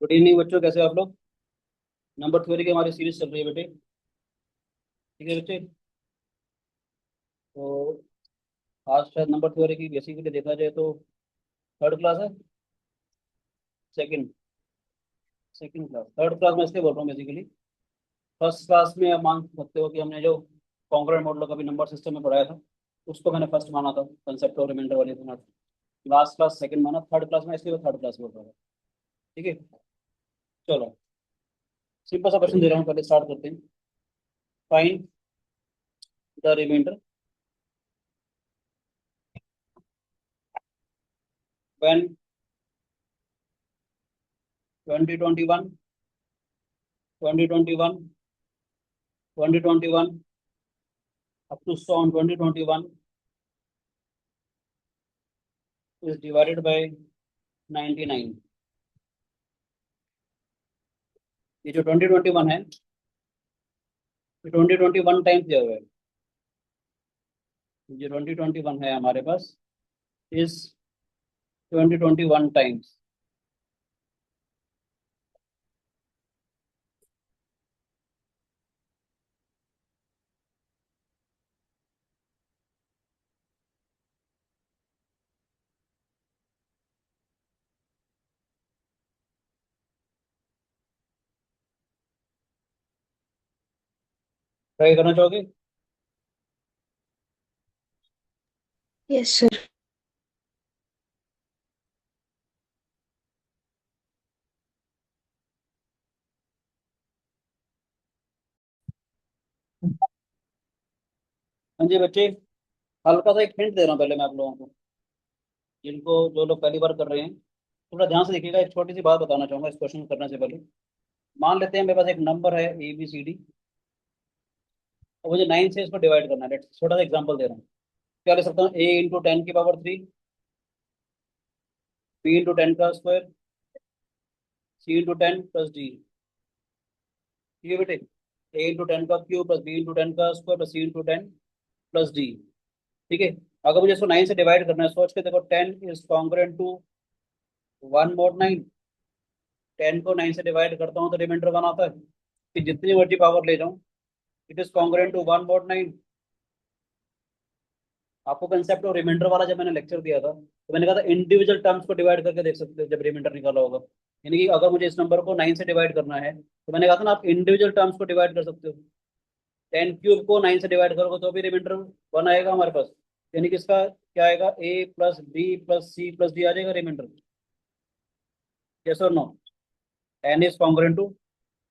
Good evening बच्चों, कैसे हो आप लोग। नंबर थ्योरी की हमारी सीरीज चल रही है बेटे। ठीक है बच्चे। तो आज शायद नंबर थ्योरी की बेसिकली देखा जाए तो थर्ड क्लास है। Second second class, third class में इसलिए बोल रहा हूँ बेसिकली। फर्स्ट क्लास में आप मान सकते हो कि हमने जो कॉन्करेंट मॉडल का भी नंबर सिस्टम में पढ़ाया था, उसको मैंने फर्स्ट माना था, कंसेप्ट और रिमाइंडर वाले थे। लास्ट क्लास सेकंड माना, थर्ड क्लास में इसलिए थर्ड क्लास बोल रहा था। ठीक है। चलो, सिंपल सा क्वेश्चन दे रहा हूँ, पहले स्टार्ट करते हैं। Find the remainder when 2021 2021 2021 up to on 2021 is divided by 99। ये जो 2021 है, ये 2021 टाइम्स दिया हुआ है। ये 2021 है हमारे पास, इस 2021 टाइम्स। ट्राई करना चाहोगे? Yes sir. हाँ जी बच्चे, हल्का सा एक हिंट दे रहा हूँ पहले मैं आप लोगों को, जिनको जो लोग पहली बार कर रहे हैं। थोड़ा ध्यान से देखिएगा, एक छोटी सी बात बताना चाहूंगा इस क्वेश्चन करने से पहले। मान लेते हैं मेरे पास एक नंबर है ABCD, और मुझे 9 से इसको डिवाइड करना है। छोटा सा एग्जांपल दे रहा हूँ। क्या ले सकता हूँ? A × 10⁻³ B × 10 का स्क्वायर C × 10 + D। ठीक है बेटे। A × 10 का क्यूब प्लस B × 10 का स्क्वायर प्लस C × 10 + D। ठीक है। अगर मुझे इसको 9 से डिवाइड करना है, सोच के देखो, 10 इज कॉन्ग्रुएंट टू 1 mod 9। 10 को 9 से डिवाइड करता हूँ तो रिमाइंडर 1 आता है, कि जितनी मर्जी पावर ले जाऊँ, it is congruent to 1 mod 9। आपको कंसेप्ट और रिमाइंडर वाला जब मैंने लेक्चर दिया था, तो मैंने कहा था इंडिविजुअल टर्म्स को डिवाइड करके देख सकते हो जब रिमाइंडर निकाला होगा। यानी कि अगर मुझे इस नंबर को 9 से डिवाइड करना है, तो मैंने कहा था ना, आप इंडिविजुअल टर्म्स को डिवाइड कर सकते हो। 10³ को 9 से डिवाइड करोगे तो भी रिमाइंडर 1 आएगा हमारे पास। यानी कि इसका क्या आएगा? A + B + C + D आ जाएगा रिमाइंडर। यस और no? N is congruent to,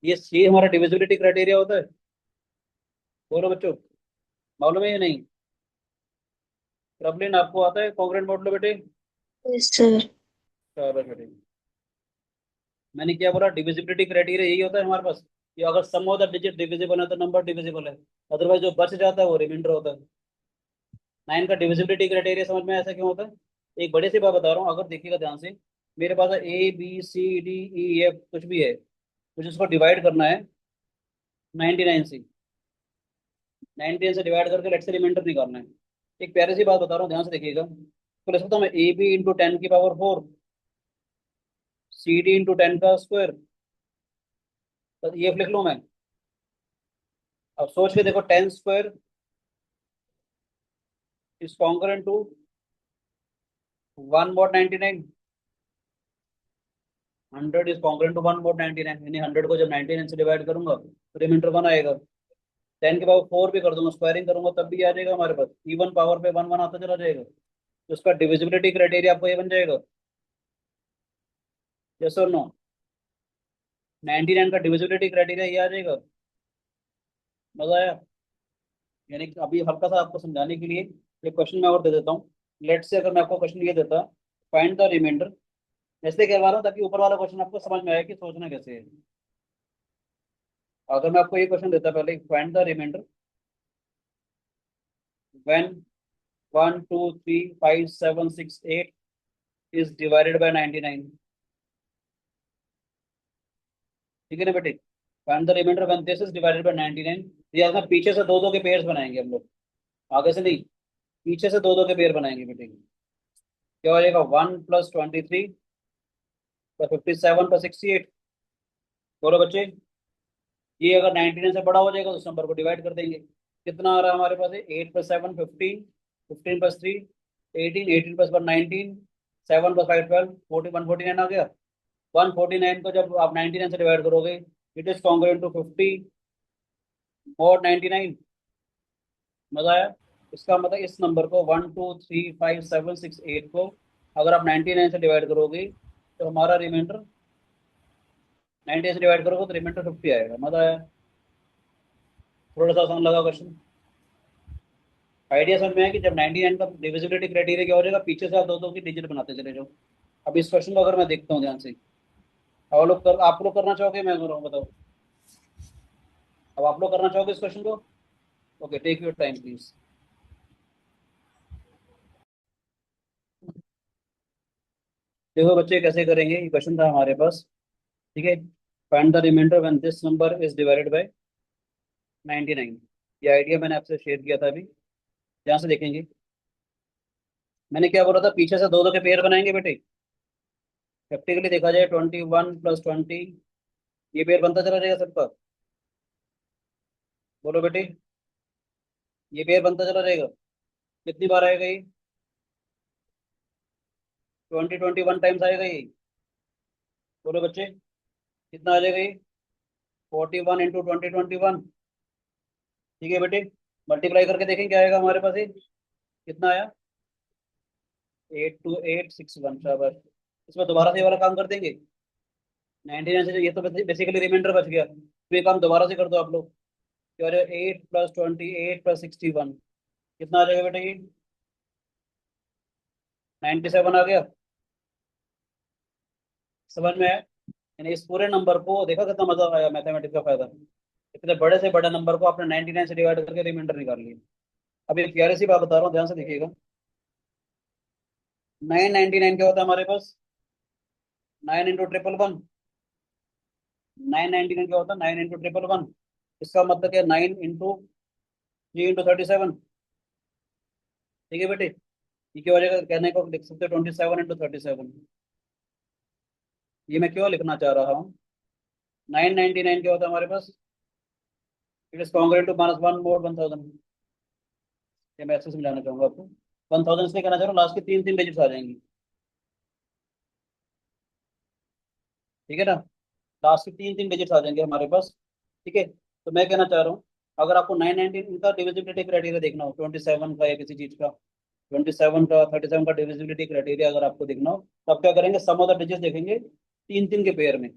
ये सी हमारा डिविजिबिलिटी क्राइटेरिया होता है। बोलो बच्चों, मालूम है या नहीं? प्रॉब्लम आपको आता है कॉन्ग्रुएंट मॉडल बेटे? Yes sir. चलो बेटे, मैंने क्या बोला? डिविजिबिलिटी क्राइटेरिया यही होता है हमारे पास, कि अगर सम ऑफ द डिजिट डिविजिबल है तो नंबर डिविजिबल है, अदरवाइज जो बच जाता है वो रिमाइंडर होता है। 9 का डिविजिबिलिटी क्राइटेरिया समझ में ऐसा क्यों होता है? एक बड़ी सी बात बता रहा हूँ, अगर देखिएगा ध्यान से। मेरे पास है ABCDEF, कुछ भी है, मुझे इसको डिवाइड करना है 99 से। 99 से डिवाइड करके लेट से रिमाइंडर निकालना है। एक प्यारी सी बात बता रहा हूँ, ध्यान से देखिएगा। तो ले सकता हूँ मैं AB × 10⁻⁴, CD × 10 का स्क्वायर, तो ये लिख लूँ मैं। अब सोच के देखो, 10² is concurrent to 1 mod 99। 100 is concurrent to 1 mod 99, यानी 100 को जब 99 से डिवाइड करूंगा तो रिमाइंडर 1 आएगा। 10⁻⁴ भी कर दूंगा, स्क्वायरिंग करूंगा तब भी आ जाएगा हमारे पास। इवन पावर पे 1 1 आता चला जाएगा, तो उसका डिविजिबिलिटी क्राइटेरिया आपको ये बन जाएगा। यस और नो? 99 का डिविजिबिलिटी क्राइटेरिया ये आ जाएगा। मजा आया? यानी कि अभी हल्का सा आपको समझाने के लिए एक क्वेश्चन मैं और दे देता हूँ। लेट से अगर मैं आपको क्वेश्चन ये देता, फाइंड द रिमाइंडर, ऐसे करवा रहा हूँ ताकि ऊपर वाला क्वेश्चन आपको समझ में आए कि सोचना कैसे है। अगर मैं आपको ये क्वेश्चन देता पहले, find the remainder when 1 2 3 5 7 6 8 is divided by 99। ठीक है ना बेटे? Find the remainder when this is divided by 99। ये अगर पीछे से दो दो के पेयर्स बनाएंगे हम लोग, आगे से नहीं, पीछे से दो दो के पेयर बनाएंगे बेटे। क्या हो जाएगा? 1 + 23 + 57 + 68। बोलो बच्चे, ये अगर 99 से बड़ा हो जाएगा तो उस नंबर को डिवाइड कर देंगे। कितना आ रहा है हमारे पास? 8 + 7 15, 15 + 3 18, 18 + 1 19, 7 + 5 12, 149 आ गया। 149 को जब आप 99 से डिवाइड करोगे, इट इज कॉन्ग्रुएंट टू 50 और 99। मजा आया? इसका मतलब इस नंबर को 1 2 3 5 7 6 8 को अगर आप 99 से डिवाइड करोगे तो हमारा रिमाइंडर, 99 से डिवाइड करोगे तो रिमाइंडर 50 आएगा। मजा आया? थोड़ा सा आसान लगा क्वेश्चन। आइडिया समझ में है कि जब 99 का डिविजिबिलिटी क्राइटेरिया क्या हो जाएगा, पीछे से आप दो दो की डिजिट बनाते चले जाओ। अब इस क्वेश्चन को अगर मैं देखता हूँ ध्यान से, आप लोग करना चाहोगे, मैं करूँ बताओ? अब आप लोग करना चाहोगे इस क्वेश्चन को? Okay, take your time please. देखो बच्चे कैसे करेंगे, ये क्वेश्चन था हमारे पास। ठीक है, find the remainder when this number is divided by 99। ये आइडिया मैंने आपसे शेयर किया था अभी, ध्यान से देखेंगे। मैंने क्या बोला था, पीछे से दो दो के पेयर बनाएंगे बेटे। प्रैक्टिकली देखा जाए 21 + 20, ये पेयर बनता चला जाएगा सबका। बोलो बेटे, ये पेयर बनता चला जाएगा। कितनी बार आएगा ये? 21 टाइम्स आएगा ये। बोलो बच्चे, कितना आ जाएगा ये? 41 × 20 21। ठीक है बेटे, मल्टीप्लाई करके देखें क्या आएगा हमारे पास ये। कितना आया? 82861। शाबाश। इसमें दोबारा से ये वाला काम कर देंगे। 99 से ये तो बेसिकली रिमाइंडर बच गया, तो ये काम दोबारा से कर दो आप लोग। क्या 8 + 20 8 + 61, कितना आ जाएगा बेटा ये? 97 आ गया। समझ में आया? यानी इस पूरे नंबर को देखा, कितना मजा आया, मैथमेटिक्स का फायदा। इतने बड़े से बड़े नंबर को आपने 99 से डिवाइड करके रिमाइंडर निकाल लिया। अब एक प्यारी सी बात बता रहा हूँ, ध्यान से देखिएगा। 999 क्या होता है हमारे पास? 9 × 111। 999 क्या होता है? 9 × 111। इसका मतलब क्या? 9 × 3 × 37। ठीक है बेटे, ये क्या हो जाएगा? कहने को लिख सकते हो 27 × 37। ये मैं क्यों लिखना चाह रहा हूँ? 999 क्या होता है हमारे पास? It is congruent to -1 mod 1000। ये मैं ऐसे समझाना चाहूंगा आपको। 1000 इसलिए कहना चाह रहा हूँ, लास्ट की तीन तीन डिजिट्स आ जाएंगी। ठीक है ना? लास्ट की तीन तीन डिजिट्स आ जाएंगे हमारे पास। ठीक है, तो मैं कहना चाह रहा हूँ, अगर आपको 919 का डिविजिबिलिटी क्राइटेरिया देखना हो, 27 का या किसी चीज का, 27 का 37 का डिविजिबिलिटी क्राइटेरिया अगर आपको देखना हो, तो आप क्या करेंगे? सम ऑफ द डिजिट्स देखेंगे तीन तीन के पेयर में।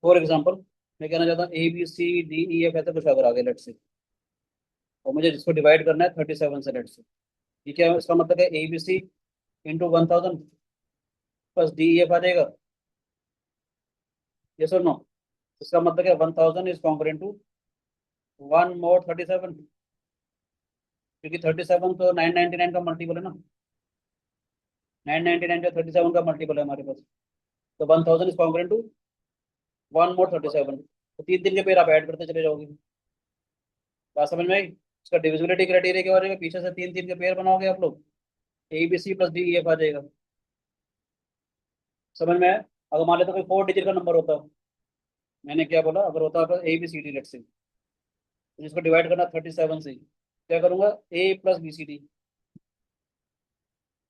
फॉर एग्जाम्पल, मैं कहना चाहता हूँ ABCDEF ऐसा कुछ अगर आगे लेट से, और मुझे जिसको डिवाइड करना है 37 से लेट से। ठीक है, इसका मतलब है ABC × 1000 प्लस DEF आ जाएगा। ये सर नो, इसका मतलब है 1000 इज कॉन्करेंट टू 1 mod 37, क्योंकि 37 तो 999 का मल्टीपल है ना। 999 जो 37 का मल्टीपल है हमारे पास, तो 1000 इज कॉन्करेंट टू 1 mod 37। तो तीन तीन के पेयर आप ऐड करते चले जाओगे। बात समझ में आई? इसका डिविजिबिलिटी क्राइटेरिया क्या हो जाएगा? पीछे से तीन तीन के पेयर बनाओगे आप लोग, ABC + DEF आ जाएगा। समझ में आया? अगर मान लेते कोई 4 डिजिट का नंबर होता, मैंने क्या बोला, अगर होता आपका ABCD लेट से, तो जिसको डिवाइड करना 37 से, क्या करूंगा? A + BCD।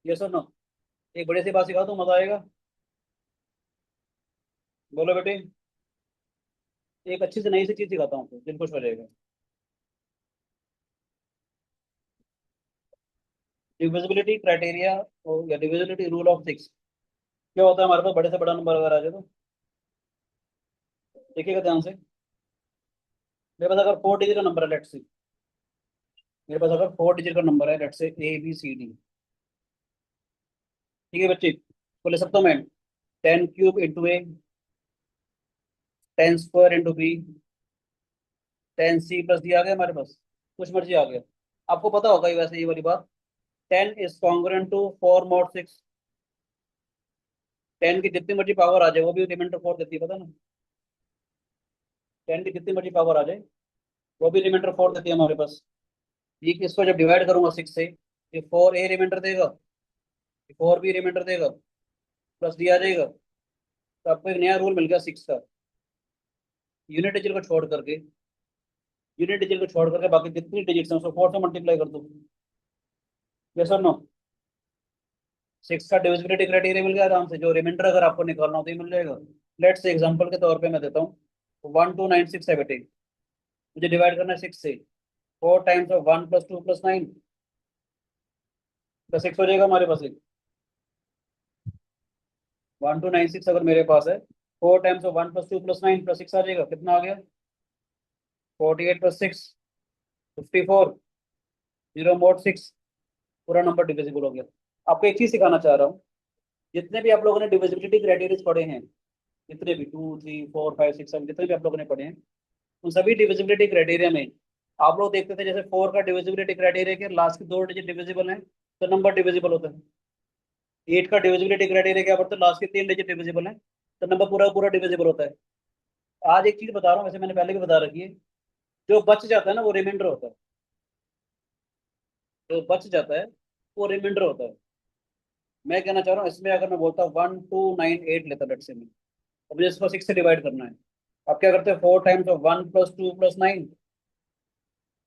ये सर नो, एक बड़ी सी बात सिखा दूं, मजा आएगा। बोलो बेटे, एक अच्छी से नई सी चीज सिखाता हूँ आपको, दिल खुश हो जाएगा। डिविजिबिलिटी क्राइटेरिया या डिविजिबिलिटी रूल ऑफ 6 क्या होता है हमारे पास? बड़े से बड़ा नंबर अगर आ जाए तो देखिएगा ध्यान से। मेरे पास अगर 4 डिजिट का नंबर है लेट से, मेरे पास अगर 4 डिजिट का नंबर है लेट से ABCD। ठीक है बच्चे, तो ले सकता हूँ मैं 10³ × A, 10² × B, 10C + D आ गया हमारे पास, कुछ मर्जी आ गया। आपको पता होगा ये, वैसे ये वाली बात। 10 इज कॉन्ग्रुएंट टू 4 mod 6। 10 की जितनी मर्जी पावर आ जाए, वो भी रिमाइंडर 4 देती है, पता ना? 10 की जितनी मर्जी पावर आ जाए, वो भी रिमाइंडर 4 देती है हमारे पास। ये इसको जब डिवाइड करूंगा 6 से, ये 4A रिमाइंडर देगा, ये 4B रिमाइंडर देगा, प्लस D आ जाएगा। तो आपको एक नया रूल मिल गया 6 का। यूनिट डिजिट को छोड़ करके, यूनिट डिजिट को छोड़ करके बाकी जितनी डिजिट्स हैं उसको 4 से मल्टीप्लाई कर दो। यस और नो? 6 का डिविजिबिलिटी क्राइटेरिया मिल गया आराम से। जो रिमाइंडर अगर आपको निकालना हो तो ये मिल जाएगा। लेट्स से एग्जांपल के तौर पे मैं देता हूँ 1296 है बेटे, मुझे डिवाइड करना है 6 से। 4 टाइम्स ऑफ 1 + 2 + 9 + 6 हो जाएगा हमारे पास। 1296 अगर मेरे पास है, 4 टाइम्स ऑफ 1 + 2 + 9 + 6 आ जाएगा। कितना आ गया? 48 + 6 54, 0 mod 6, पूरा नंबर डिविजिबल हो गया। आपको एक चीज सिखाना चाह रहा हूँ, जितने भी आप लोगों ने डिविजिबिलिटी क्राइटेरिया पढ़े हैं, जितने भी 2 3 4 5 6 7 जितने भी आप लोगों ने पढ़े हैं, उन सभी डिविजिबिलिटी क्राइटेरिया में आप लोग देखते थे जैसे 4 का डिविजिबिलिटी क्राइटेरिया के लास्ट के 2 डिजिट डिविजिबल हैं तो नंबर डिविजिबल होता है। 8 का डिविजिबिलिटी क्राइटेरिया क्या पड़ता है? लास्ट के 3 डिजिट डिविजिबल हैं तो नंबर पूरा पूरा डिविजिबल होता है। आज एक चीज बता रहा हूँ, वैसे मैंने पहले भी बता रखी है, जो बच जाता है ना वो रिमाइंडर होता है। जो बच जाता है वो रिमाइंडर होता है। मैं कहना चाह रहा हूँ इसमें अगर मैं बोलता हूँ 1298 लेता लेट से मैं, तो मुझे इसको 6 से डिवाइड करना है। आप क्या करते हैं? 4 टाइम्स ऑफ 1 + 2 + 9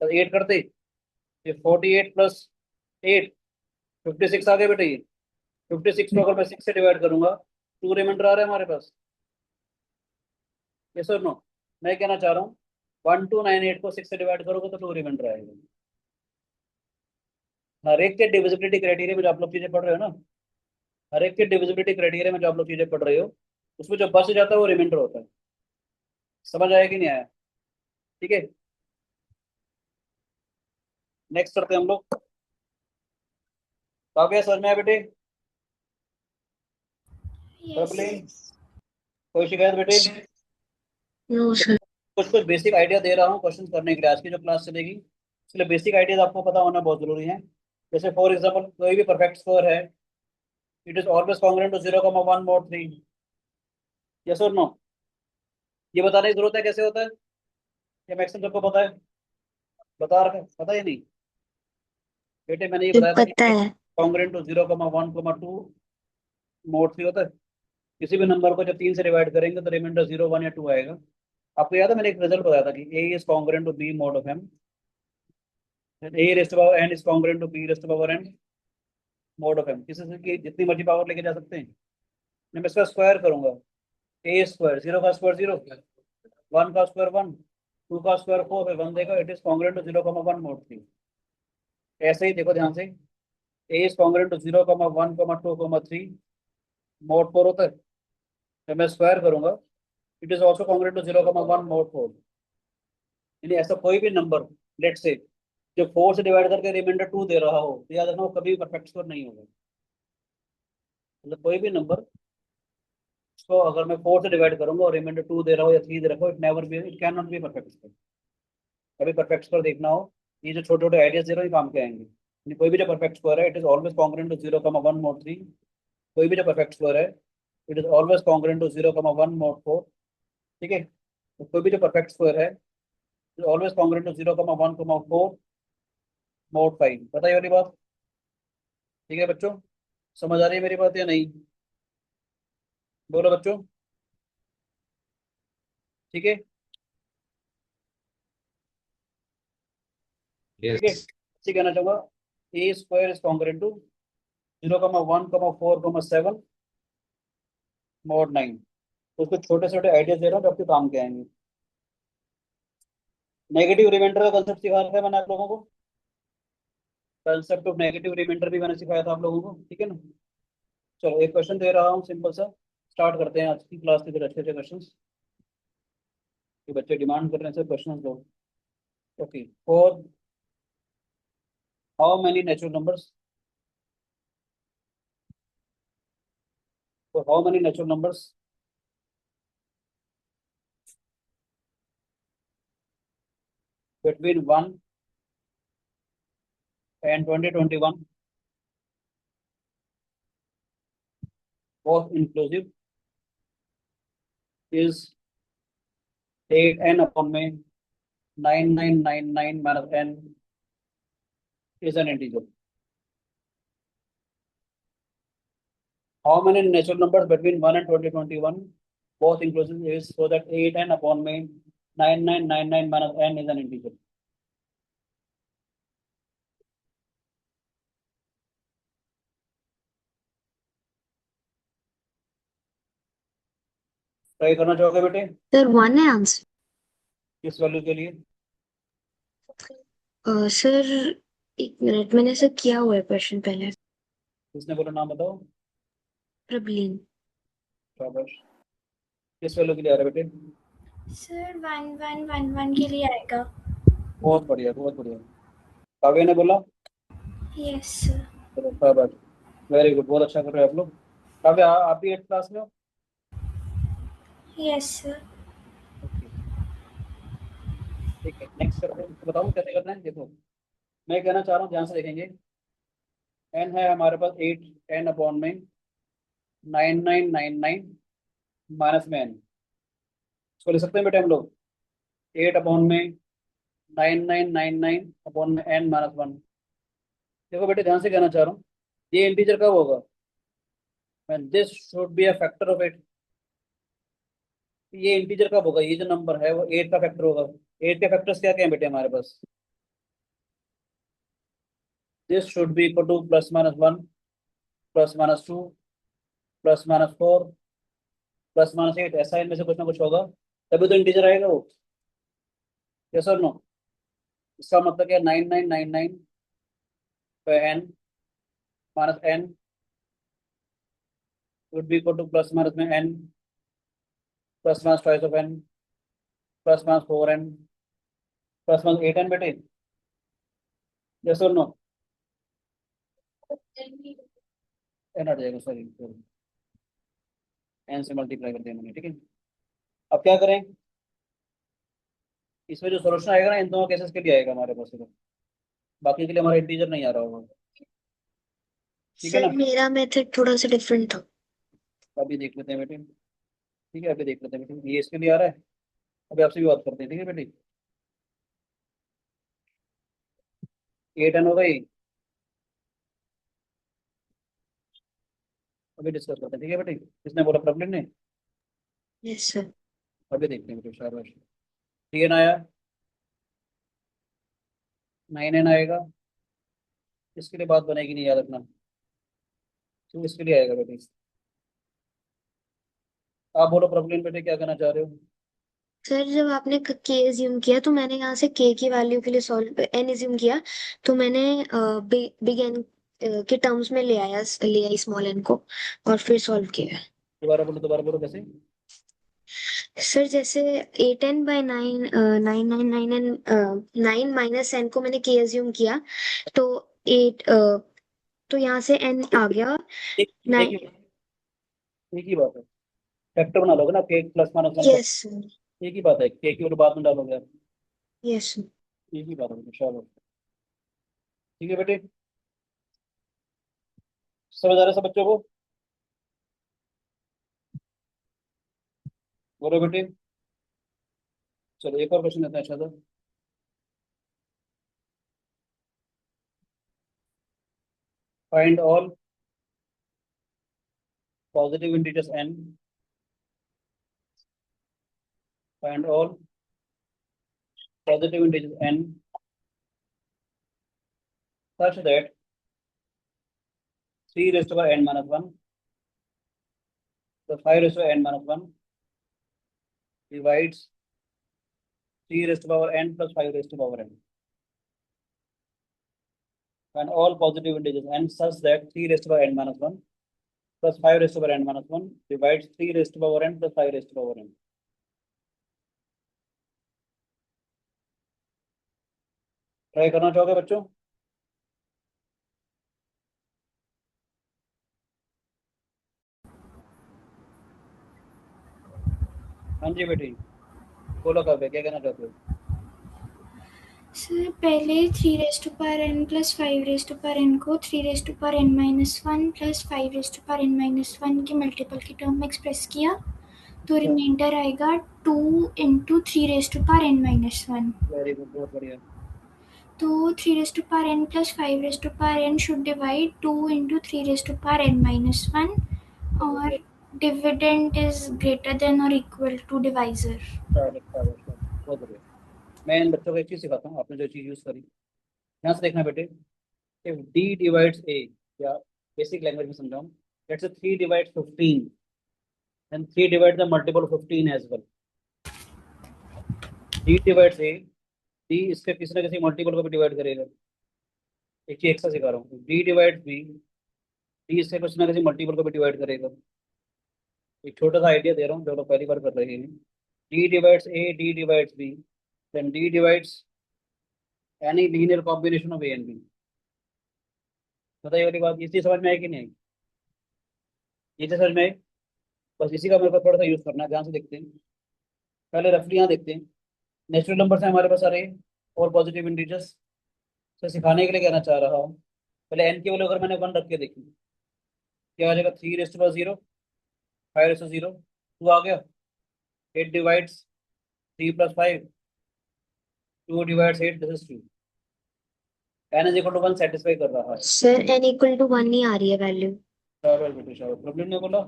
तो 8 करते, ये 48 + 8 56 आ गया बेटा। ये 56 को अगर मैं 6 से डिवाइड करूंगा, 2 रिमाइंडर आ रहा है हमारे पास। ये सर नो? मैं कहना चाह रहा हूँ 1298 को 6 से डिवाइड करोगे तो 2 रिमाइंडर आएगा। हर एक के डिविजिबिलिटी क्राइटेरिया में जो आप लोग चीजें पढ़ रहे हो ना, हर एक के डिविजिबिलिटी क्राइटेरिया में जो आप लोग चीजें पढ़ रहे हो, उसमें जो बच जाता है वो रिमाइंडर होता है। समझ आया कि नहीं आया? ठीक है, नेक्स्ट करते हैं हम लोग। तो आ गया समझ में आया बेटे? प्रॉब्लम? कोई शिकायत बेटे? No, sir. कुछ कुछ बेसिक आइडिया दे रहा हूँ क्वेश्चन करने के लिए, आज की जो क्लास चलेगी इसलिए बेसिक आइडियाज आपको पता होना बहुत जरूरी है। जैसे फॉर एग्जाम्पल कोई भी परफेक्ट स्क्वायर है, it is always congruent to 0,1 mod 3। Yes और नो? ये बताने की जरूरत है कैसे होता है? ये मैक्सिमम सबको पता है, बता रखा है, पता ही नहीं बेटे? मैंने ये बताया था पता कि है। कॉन्ग्रुएंट टू 0,1, 2 mod 3 होता है। किसी भी नंबर को जब 3 से डिवाइड करेंगे तो रिमाइंडर 0 1 या 2 आएगा। आपको याद है मैंने एक रिजल्ट बताया था कि A is congruent to B mod of m, A raised power n is congruent to B raised power n mod of m। किसी से की जितनी मर्जी पावर लेके जा सकते हैं। मैं इसका स्क्वायर करूंगा, ए स्क्वायर, 0 का स्क्वायर 0, 1 का स्क्वायर 1, 2 का स्क्वायर 4, फिर 1 देगा। It is congruent to 0,1 mod 3। ऐसे ही देखो ध्यान से, A is congruent to 0,1, 2, 3 mod 4 होता है। जब मैं स्क्वायर करूंगा, it is also congruent to 0,1 mod 4। यानी ऐसा कोई भी नंबर लेट से जो 4 से डिवाइड करके रिमाइंडर 2 दे रहा हो तो याद रखना वो कभी परफेक्ट स्क्वायर नहीं होगा। मतलब कोई भी नंबर को अगर मैं 4 से डिवाइड करूंगा और रिमाइंडर 2 दे रहा हो या 3 दे रहा हो, it never be, it can not be perfect square. कभी परफेक्ट स्क्वायर देखना हो, ये जो छोटे छोटे आइडियाज दे रहा हूँ ये काम के आएंगे। यानी कोई भी जो परफेक्ट स्क्वायर है, it is always congruent to 0,1 mod 3। कोई भी जो परफेक्ट स्क्वायर है, it is always congruent to 0,1 mod 4। ठीक है, तो कोई भी जो परफेक्ट स्क्वायर है, it always congruent to 0,1, 4 mod 5। पता है वाली बात? ठीक है बच्चों, समझ आ रही है मेरी बात या नहीं? बोलो बच्चों। ठीक है, ठीक है, Yes. इसे कहना चाहूंगा ए square is congruent to 0,1, 4, 7 mod 9। तो उसको छोटे छोटे आइडियाज दे रहा हूँ जो आपके काम के आएंगे। नेगेटिव रिमाइंडर का कंसेप्ट सिखा रहा था मैंने आप लोगों को, कंसेप्ट ऑफ नेगेटिव रिमाइंडर भी मैंने सिखाया था आप लोगों को। ठीक है ना? चलो एक क्वेश्चन दे रहा हूँ सिंपल सा, स्टार्ट करते हैं आज की क्लास के फिर अच्छे अच्छे क्वेश्चन। बच्चे डिमांड कर रहे हैं सर क्वेश्चन दो। Okay, for how many natural numbers, for how many natural numbers between 1 and 2021 was inclusive is 8n upon में 9999 minus n is an integer. How many natural numbers between 1 and 2021 both inclusive is so that 8n upon में 9999 minus n is an integer. Try करना चाहोगे बेटे sir 1 है answer. किस value के लिए? Sir एक मिनट, मैंने सर किया हुआ है क्वेश्चन पहले। किसने बोला, नाम बताओ। प्रबलीन। शाबाश। किस वैल्यू के लिए आ रहा है बेटे? सर 1111 के लिए आएगा। बहुत बढ़िया, बहुत बढ़िया। काव्य ने बोला। Yes sir. चलो शाबाश, वेरी गुड, बहुत अच्छा कर रहे हो आप लोग। काव्य आप भी 8th क्लास में हो? Yes sir. ओके, ठीक है, नेक्स्ट करते हैं। बताऊँ कैसे करना है? देखो, मैं कहना चाह रहा हूँ, ध्यान से देखेंगे। n है हमारे पास 8, n अपॉन में 9999 माइनस में n। इसको लिख सकते हैं बेटे हम लोग, 8 अपॉन में 9999 अपॉन में n माइनस 1। देखो बेटे, ध्यान से कहना चाह रहा हूँ, ये इंटीजर कब होगा? when this should be a factor of 8। ये इंटीजर कब होगा? ये जो नंबर है वो 8 का फैक्टर होगा। 8 के फैक्टर्स क्या क्या हैं बेटे हमारे पास? This should be equal to plus minus 1, plus minus 2, plus minus 4, plus minus 8। ऐसा इनमें से कुछ ना कुछ होगा, तभी तो इंटीजर आएगा वो। यस और नो? इसका मतलब क्या? 9999 पे n minus n would be equal to plus minus में n plus minus twice of n plus minus 4n plus minus 8n बेटे। यस और नो? n हट जाएगा, सॉरी, n से मल्टीप्लाई कर दिया मैंने, ठीक है। अब क्या करें? इसमें जो सोल्यूशन आएगा ना, इन दोनों केसेस के लिए आएगा हमारे पास सिर्फ, बाकी के लिए हमारा इंटीजर नहीं आ रहा होगा। ठीक है सर ना? मेरा मेथड थोड़ा सा डिफरेंट था। अभी देख लेते हैं बेटे, ठीक है, अभी देख लेते हैं बेटे, ये इसके लिए आ रहा है। अभी आपसे भी बात करते हैं, ठीक है बेटे। 8n हो गई, अभी डिस्कस करते हैं, ठीक है बेटे। किसने बोला? प्रॉब्लम ने। Yes sir. अभी देखते हैं बेटे, शाबाश। 3n आया, 9n आएगा। इसके लिए बात बनेगी नहीं, याद रखना। तो इसके लिए आएगा बेटे। आप बोलो प्रॉब्लम बेटे, क्या कहना चाह रहे हो? सर जब आपने के एज्यूम किया तो मैंने यहाँ से के की वैल्यू के लिए सॉल्व एन एज्यूम किया, तो मैंने बिग एन के टर्म्स में ले आई स्मॉल एन को और फिर सॉल्व किया। दोबारा बोलो, दोबारा बोलो, कैसे? सर जैसे 8n/9 9 माइनस एन को मैंने के एज्यूम किया, तो 8 तो यहाँ से एन आ गया एक एक ही 9। एक ही बात है, फैक्टर बना लोगे ना, के प्लस माइनस 1 का। यस एक ही बात है, के की वैल्यू बाद में डालोगे आप। यस। एक ही बात है बेटे, शाबाश। ठीक है बेटे, समझ आ रहा है सब बच्चों को? बोलो बेटे। चलो एक और क्वेश्चन लेते हैं, अच्छा सा। Find all positive integers n, find all positive integers n such that 3 raised to power n minus 1 plus 5 raised to power n minus 1 divides 3 raised to power n plus 5 raised to power n. And all positive integers n such that 3 raised to power n minus 1 plus 5 raised to power n minus 1 divides 3 raised to power n plus 5 raised to power n. Try करना चाहोगे बच्चों? हाँ जी बेटी, बोलो काव्य, क्या कहना चाहते हो? सर पहले 3 raised to power n plus 5 raised to power n को 3 raised to power n minus 1 plus 5 raised to power n minus 1 के मल्टीपल की टर्म में एक्सप्रेस किया, तो रिमाइंडर आएगा 2 into 3 raised to power n minus 1। Very good, बहुत बढ़िया। तो 3 raised to power n plus 5 raised to power n should divide 2 into 3 raised to power n minus 1, और dividend is greater than or equal to divisor. बहुत बढ़िया। मैं इन बच्चों को एक चीज सिखाता हूँ, आपने जो चीज यूज करी यहाँ से देखना बेटे। इफ डी डिवाइड्स ए, या बेसिक लैंग्वेज में समझाऊँ, let's say 3 divides 15, then 3 divide the multiple of 15 as well. D divides A, D इसके किसी ना किसी मल्टीपल को भी डिवाइड करेगा। एक चीज एक्स्ट्रा सिखा रहा हूँ, D डिवाइड्स B, D इसके किसी ना किसी मल्टीपल को भी डिवाइड करेगा। एक छोटा सा आइडिया दे रहा हूँ जो लोग पहली बार कर रहे हैं। D divides A, D divides B, then D divides any linear combination of A and B। बताइए वाली बात, ये चीज समझ में आई कि नहीं आई? ये चीज समझ में आई? बस इसी का मेरे को थोड़ा सा यूज करना है, ध्यान से देखते हैं। पहले रफली यहाँ देखते हैं। नेचुरल नंबर है हमारे पास सारे और पॉजिटिव इंटीजर्स से सिखाने के लिए कहना चाह रहा हूँ। पहले एन की वैल्यू अगर मैंने 1 रख के देखी, क्या आ जाएगा? 3⁻0, 5⁻0, 2 आ गया। 8 divides 3 + 5, 2 divides 8, this is 2। N is equal to 1 satisfy कर रहा है। सर n इक्वल टू 1 नहीं आ रही है वैल्यू। शाबाश बेटे शाबाश, प्रॉब्लम नहीं बोला।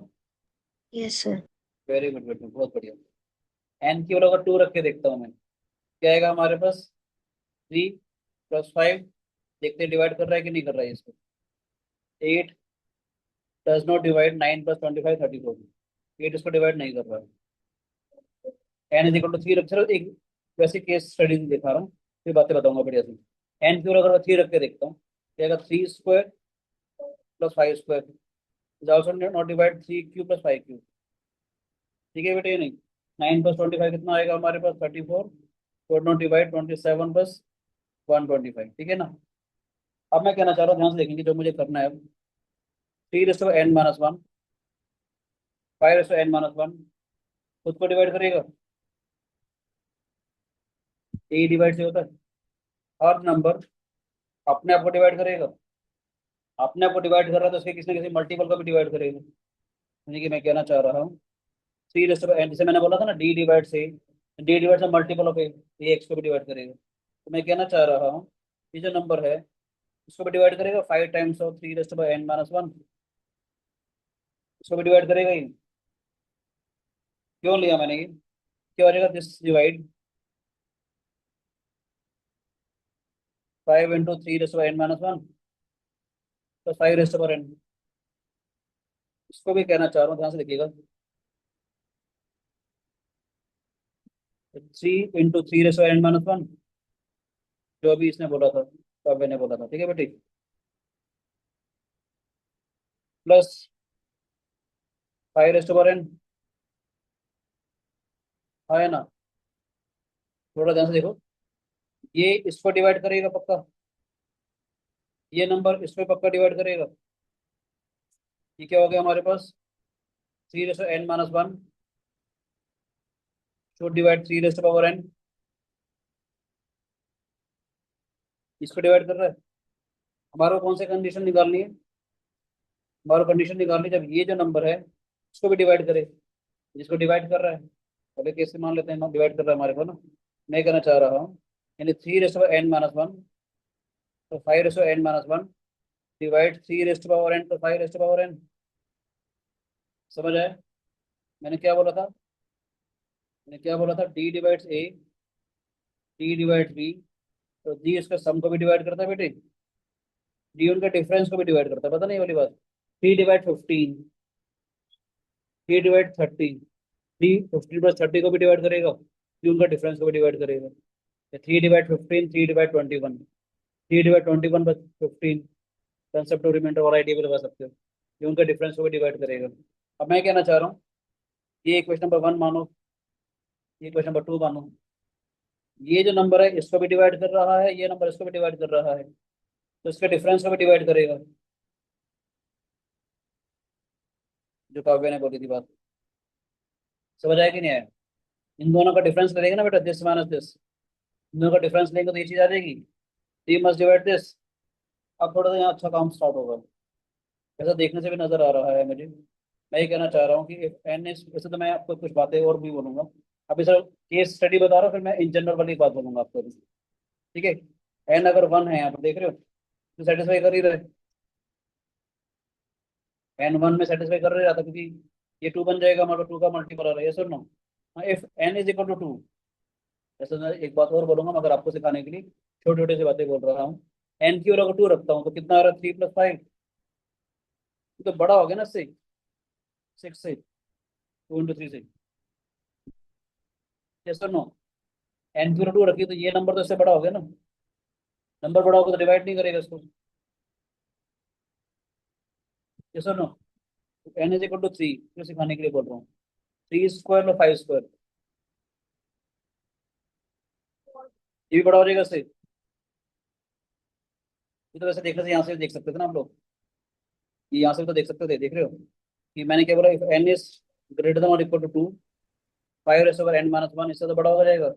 Yes sir. वेरी गुड बेटे, बहुत बढ़िया। एन की वैल्यू अगर 2 रख के देखता हूँ मैं, क्या आएगा हमारे पास? 3 + 5, देखते डिवाइड कर रहा है कि नहीं कर रहा है इसको। 8 डज नॉट डिवाइड, 9 + 25 34, 8 इसको डिवाइड नहीं कर रहा है। एन इज इक्वल टू 3 रख, चलो एक वैसे केस स्टडी दिखा रहा हूँ, फिर बातें बताऊंगा बढ़िया से। एन की अगर 3 रख के देखता हूँ, क्या आएगा? 3² + 5² इज ऑल्सो नॉट डिवाइड 3³ + 5³ ठीक है बेटे, ये नहीं। 9 + 25 कितना आएगा हमारे पास? 34, कोड नॉट डिवाइड 27 + 125 ठीक है ना। अब मैं कहना चाह रहा हूँ, ध्यान से देखेंगे जो मुझे करना है। 3n-1, 5n-1 खुद को डिवाइड करेगा, ए डिवाइड से होता है। हर नंबर अपने आप को डिवाइड करेगा, अपने आप को डिवाइड कर रहा है तो उसके किसी न किसी मल्टीपल को भी डिवाइड करेगा। यानी कि मैं कहना चाह रहा हूँ 3n, जैसे मैंने बोला था ना, डी डिवाइड से, डी डिवाइड से मल्टीपल ऑफ ए, एक्स को भी डिवाइड करेगा। तो मैं कहना चाह रहा हूँ ये जो नंबर है इसको भी डिवाइड करेगा 5 टाइम्स ऑफ 3n-1, इसको भी डिवाइड करेगा ही। क्यों लिया मैंने ये? क्या हो जाएगा? This divide 5 × 3n-1 + 5n। इसको भी कहना चाह रहा हूँ, ध्यान से देखिएगा। 3 × 3n-1, जो अभी इसने बोला था, काव्य ने बोला था, ठीक है बेटी, प्लस 5n है ना। थोड़ा ध्यान से देखो, ये इसको डिवाइड करेगा पक्का, ये नंबर इसको पक्का डिवाइड करेगा। ये क्या हो गया हमारे पास? 3n-1 should divide 3n, इसको डिवाइड कर रहा है। हमारा कौन सी कंडीशन निकालनी है? हमारा कंडीशन निकालनी जब ये जो नंबर है इसको भी डिवाइड करे, जिसको डिवाइड कर रहा है। पहले कैसे मान लेते हैं, डिवाइड कर रहा है हमारे को ना। मैं कहना चाह रहा हूँ यानी 3n-1 तो 5n-1 डिवाइड 3n तो 5n। समझ आया मैंने क्या बोला था? मैंने क्या बोला था? डी डिवाइड्स ए, डी डिवाइड्स बी, तो डी इसका सम को भी डिवाइड करता है बेटे, डी उनका डिफरेंस को भी डिवाइड करता है। पता नहीं ये वाली बात। 3 डिवाइड 15, 3 डिवाइड 30, 3 15 + 30 को भी डिवाइड करेगा, डी उनका डिफरेंस को भी डिवाइड करेगा। 3 divide 15, 3 divide 21, 3 divide 21 + 15, concept of remainder और आइडिया भी लगा सकते हो, ये उनका डिफरेंस को भी डिवाइड करेगा। अब मैं कहना चाह रहा हूँ ये क्वेश्चन नंबर 1 मानो, ये क्वेश्चन नंबर 2 मानो, ये जो नंबर है इसको भी डिवाइड कर रहा है, ये नंबर इसको भी डिवाइड कर रहा है, तो इसके डिफरेंस को भी डिवाइड करेगा। जो काव्य ने बोली थी बात, समझ आया कि नहीं आया? इन दोनों का डिफरेंस करेगा ना बेटा, दिस माइनस दिस, इन दोनों का डिफरेंस लेंगे तो ये चीज आ जाएगी, 3 मस्ट डिवाइड दिस। अब थोड़ा सा यहाँ अच्छा काम स्टार्ट होगा, ऐसा देखने से भी नजर आ रहा है मुझे। मैं ये कहना चाह रहा हूँ कि एन एस, वैसे तो मैं आपको कुछ बातें और भी बोलूंगा, अभी सर केस स्टडी बता रहा हूँ, फिर मैं इन जनरल वाली बात बोलूंगा आपको अभी, ठीक है। एन अगर 1 है यहाँ पर देख रहे हो तो सेटिस्फाई कर ही रहे, n 1 में सेटिस्फाई कर रहे जाता, क्योंकि ये 2 बन जाएगा, मतलब 2 का मल्टीपल आ रहा है, यस और no? If n is equal to 2, जैसे मैं एक बात और बोलूंगा मगर आपको सिखाने के लिए छोटी छोटी सी बातें बोल रहा हूँ। n की अगर 2 रखता हूँ तो कितना आ रहा है? 3 + 5, तो बड़ा हो गया ना 6, 6 से 2 × 3 से, यस और नो? n की 2 रखी तो ये नंबर तो इससे बड़ा हो गया ना, नंबर बड़ा होगा तो डिवाइड नहीं करेगा इसको, यस और no? n is equal to 3, फिर सिखाने के लिए बोल रहा हूँ। 3² और 5², ये भी बड़ा हो जाएगा इससे। ये तो वैसे देखने से यहाँ से देख सकते थे ना आप लोग, ये यहाँ से भी तो देख सकते थे, देख रहे हो कि मैंने क्या बोला? If n is greater then और इक्वल टू 2, 5n - 1, इससे तो बड़ा हो जाएगा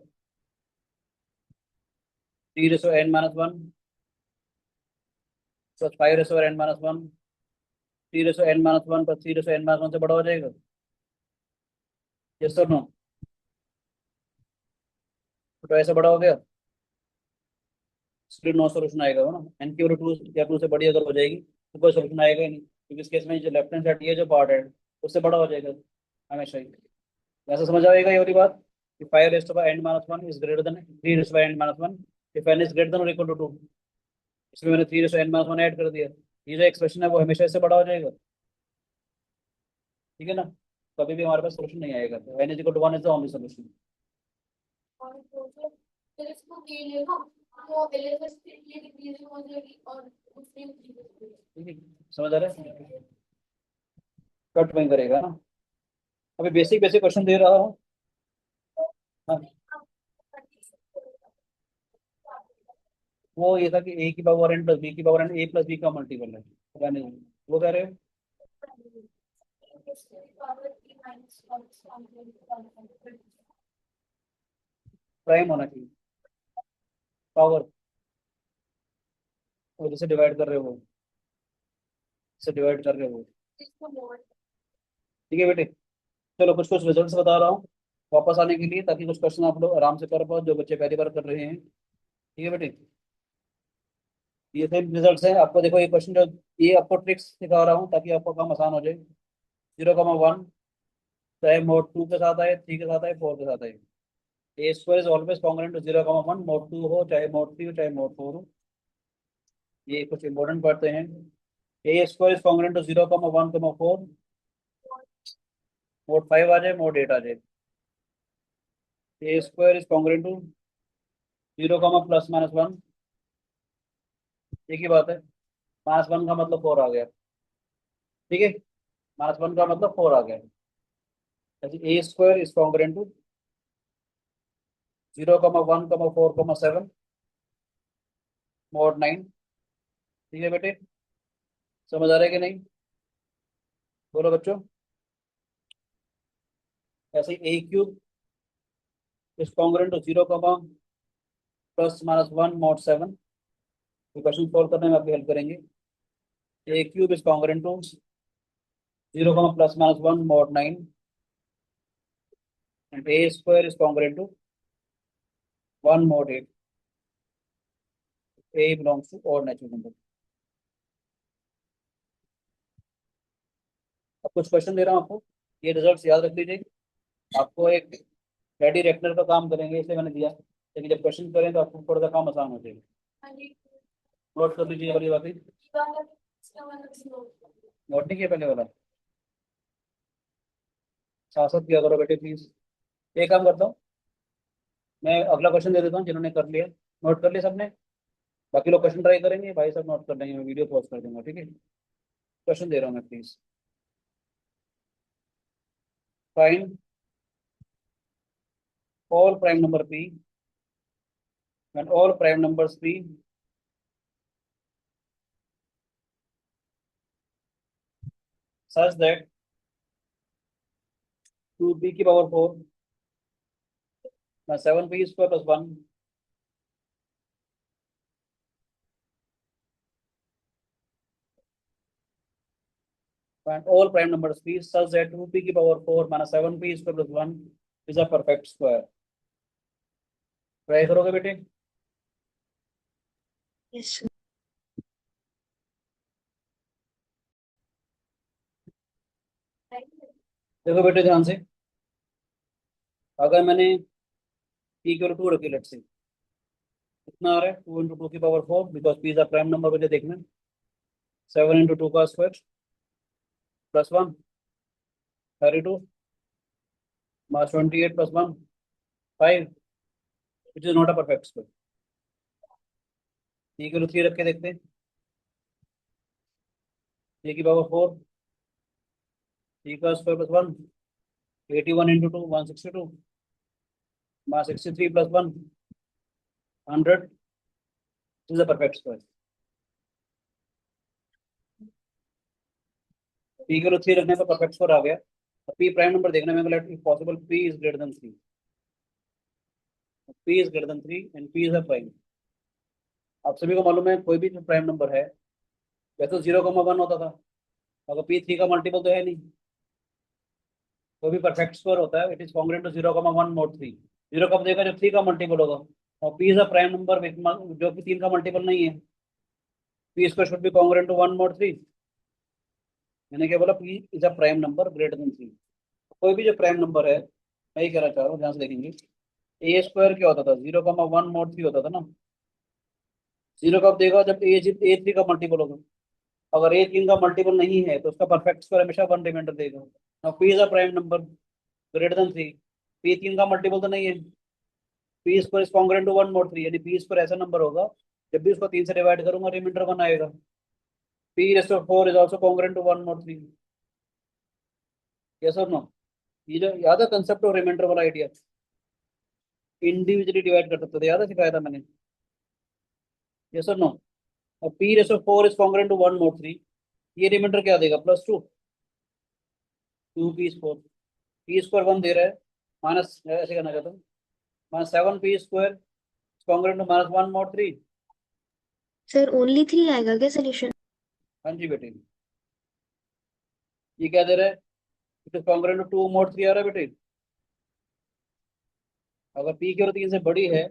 3n - 1 plus 5n - 1, 3n - 1 plus 3n - 1 से बड़ा हो जाएगा, यस और नो? तो ऐसे बड़ा हो गया, इसलिए नो सोल्यूशन आएगा वो ना। n की 2 या 2 से बड़ी अगर हो जाएगी तो कोई सोल्यूशन आएगा ही नहीं, क्योंकि इस केस में जो लेफ्ट हैंड साइड ये जो पार्ट है उससे बड़ा हो जाएगा हमेशा ही। वैसे समझ आएगा ये वाली बात कि 5n - 1 is greater then 3n - 1 if n is greater then और इक्वल टू 2, इसमें मैंने 3n - 1 ऐड कर दिया, ये जो एक्सप्रेशन है वो हमेशा इससे बड़ा हो जाएगा, ठीक है ना? कभी भी हमारे पास सोल्यूशन नहीं आएगा, तो n is equal to 1 is the only solution. और तो फिर इसको ले लेगा तो एलएचएस के लिए डिक्रीज हो जाएगी और दूसरी ठीक है, समझ आ रहा है? कट वहीं करेगा ना। अभी बेसिक बेसिक क्वेश्चन दे रहा हूँ। हाँ, वो ये था कि a की पावर n प्लस b की power n a plus b का मल्टीपल है, पता नहीं वो कह रहे हो? प्राइम होना चाहिए पावर, और जिसे डिवाइड कर रहे हो, जिसे डिवाइड कर रहे हो, ठीक है बेटे? चलो कुछ कुछ रिजल्ट्स बता रहा हूँ वापस आने के लिए, ताकि कुछ क्वेश्चन आप लोग आराम से कर पाओ जो बच्चे पहली बार कर रहे हैं, ठीक है बेटे? ये सेम रिजल्ट्स हैं आपको, देखो ये क्वेश्चन जो, ये आपको ट्रिक्स सिखा रहा हूँ ताकि आपका काम आसान हो जाए। 0,1 चाहे मोड 2 के साथ आए, 3 के साथ आए, 4 के साथ आए, a² is always congruent to 0,1, mod 2 हो चाहे मोड 3 हो चाहे मोड 4 हो, ये कुछ इंपॉर्टेंट पढ़ते हैं। a² is congruent to 0,1,4, mod 5 आ जाए, मोड 8 आ जाए, a² इज कॉन्ग्रुएंट टू 0, ±1, एक ही बात है, -1 का मतलब 4 आ गया, ठीक है? -1 का मतलब 4 आ गया, a² is congruent to 0,1,4,7, mode 9, ठीक है बेटे? समझ आ रहा है कि नहीं? बोलो बच्चों। ऐसे a³ is congruent to 0, ±1, mod 7, question solve करने में आपकी हेल्प करेंगे। a³ is congruent to 0, ±1, mod 9, and a² is congruent to 1 mod 8. A belongs to odd natural number. अब कुछ क्वेश्चन दे रहा हूँ आपको, ये रिजल्ट्स याद रख लीजिए। आपको एक रेडी रेक्टर का काम करेंगे इसलिए मैंने दिया, लेकिन जब क्वेश्चन करें तो आपको थोड़ा सा काम आसान हो जाएगा। नोट कर लीजिए वाली बातें, नोट नहीं किया पहले वाला, साथ साथ किया करो बेटे प्लीज। एक काम करता हूँ, मैं अगला क्वेश्चन दे देता हूँ, जिन्होंने कर लिया नोट कर लिया सबने, बाकी लोग क्वेश्चन ट्राई करेंगे, भाई सब नोट कर लेंगे, मैं वीडियो पॉज कर दूंगा, ठीक है? क्वेश्चन दे रहा हूँ मैं, please find all prime number p and all prime numbers p such that 2p की पावर 4 plus 7p² plus 1 and all prime numbers p such that 2p की पावर 4 minus 7p² plus 1 is a perfect square. Try करोगे बेटे? Yes देखो बेटे ध्यान से, अगर मैंने पी इक्वल टू रखी, लेट्स से कितना आ रहा है, 2 × 2 की पावर 4, because P is a prime number, मुझे देखना है। 7 × 2 का square +1 32 minus 28 +1 5, which is not a perfect square. P equal to 3 रख के देखते हैं, p की पावर 4, p का square +1, 81 × 2 162 minus 63 +1 100 is a perfect square. P equal to 3 रखने पर परफेक्ट स्क्वायर आ गया। अब पी प्राइम नंबर देखना है मेरे को, let if possible P is greater than 3, P is greater than 3 and P is a prime. आप सभी को मालूम है कोई भी जो प्राइम नंबर है, वैसे तो 0,1 होता था, अगर पी 3 का मल्टीपल तो है नहीं, कोई भी परफेक्ट स्क्वायर होता है it is congruent to 0,1 mod 3। 0 कब देगा, जब 3 का मल्टीपल होगा, और P is a prime number जो कि 3 का मल्टीपल नहीं है, P square should be congruent to 1 mod 3। मैंने क्या बोला, P is a prime number greater than 3। कोई भी जो प्राइम नंबर है, मैं ये कहना चाह रहा हूँ, ध्यान से देखेंगे, ए स्क्वायर क्या होता था, 0,1 मोड 3 होता था ना। 0 कब देगा, जब ए 3 का मल्टीपल होगा, अगर ए 3 का मल्टीपल नहीं है तो उसका परफेक्ट स्क्वायर हमेशा 1 रिमाइंडर देगा। Now P is a prime number greater than 3, P 3 का मल्टीपल तो नहीं है, P square is congruent to 1 mod 3, यानी पी स्क्वायर ऐसा नंबर होगा, जब भी उसको 3 से डिवाइड करूंगा रिमाइंडर 1 आएगा। P raised of 4 is also congruent to 1 mod 3। Yes और नो? ये जो याद है कंसेप्ट ऑफ रिमाइंडर वाला आइडिया, इंडिविजुअली डिवाइड कर सकते थे, याद है, सिखाया था मैंने। यस और नो? और P raised of 4 is congruent to 1 mod 3, ये रिमाइंडर क्या देगा, +2, 2p4, पी स्क्वायर 1 दे रहा है, माइनस ऐसे करना चाहता हूँ, -7p² congruent to -1 mod 3। Sir only 3 आएगा क्या सोल्यूशन? हाँ जी बेटे, ये क्या दे रहा है, it is congruent to 2 mod 3 आ रहा है बेटे। अगर पी की और 3 से बड़ी है,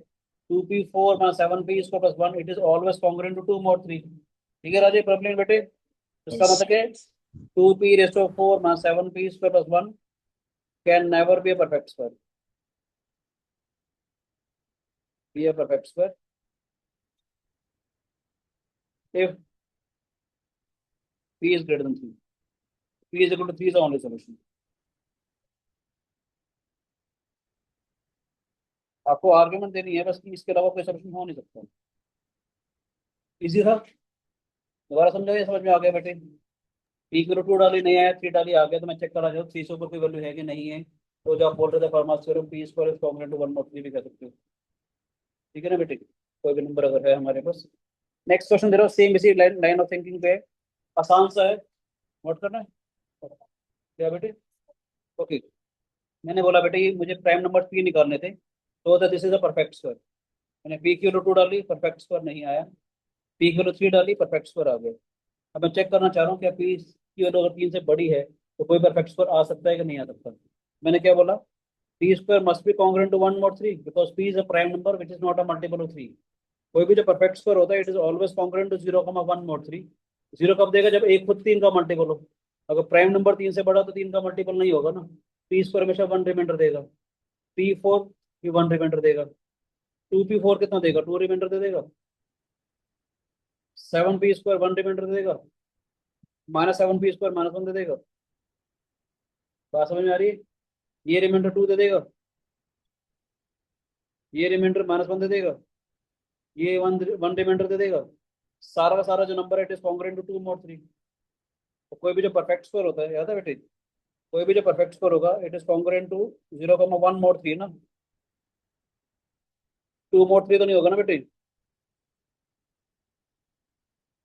2p4 7p इसको +1, it is always congruent to 2 mod 3। ठीक है राजे, प्रॉब्लम बेटे, इसका यस। मतलब है 2p⁻4 7p² +1 can never be a perfect square, be a perfect square if p is greater than 3, p is equal to 3 is the only solution। आपको argument देनी है बस कि इसके अलावा कोई सोल्यूशन हो नहीं सकता। इजी था, दोबारा समझो, ये समझ में आ गया बेटे। पी किलो 2 डाली नहीं आया, 3 डाली आ गया, तो मैं चेक करा जाऊँ 3 से ऊपर कोई वैल्यू है कि नहीं है, तो जो आप बोल रहे थे Fermat's theorem, P square is congruent to 1 mod 3 भी कह सकते हो। ठीक है ना बेटे, कोई भी नंबर अगर है हमारे पास। नेक्स्ट क्वेश्चन दे रहा हूँ, सेम इसी लाइन ऑफ थिंकिंग पे, आसान सा है, नोट करना है क्या बेटे? ओके, मैंने बोला बेटे ये मुझे प्राइम नंबर 3 निकालने थे, तो this is a perfect square. मैंने पी किलो 2 डाली, परफेक्ट स्क्वायर नहीं आया, पी किलो 3 डाली, परफेक्ट स्क्वायर आ गया। अब मैं चेक करना चाह रहा हूँ क्या पी किलो अगर 3 से बड़ी है तो कोई परफेक्ट स्क्वायर आ सकता है कि नहीं आ सकता। मैंने क्या बोला, P square must be congruent to 1 mod 3 because P is a prime number which is not a multiple of 3। कोई भी जो परफेक्ट स्क्वायर होता है it is always congruent to 0,1 mod 3। 0 कब देगा, जब एक खुद 3 का मल्टीपल हो, अगर प्राइम नंबर 3 से बड़ा तो 3 का मल्टीपल नहीं होगा ना, पी स्क्वायर हमेशा 1 रिमाइंडर देगा, p4 भी 1 रिमाइंडर देगा, 2p4 कितना देगा, 2 रिमाइंडर दे देगा, 7p² 1 रिमाइंडर दे देगा, -7p² -1 दे देगा। बात समझ में आ रही है? ये रिमाइंडर 2 दे देगा, ये रिमाइंडर -1 दे देगा, ये 1 रिमाइंडर दे देगा, सारा का सारा जो नंबर है it is congruent to 2 mod 3। तो कोई भी जो परफेक्ट स्क्वायर होता है, याद है बेटे, कोई भी जो परफेक्ट स्क्वायर होगा it is congruent to 0,1 mod 3 ना, 2 मोड 3 तो नहीं होगा ना बेटे?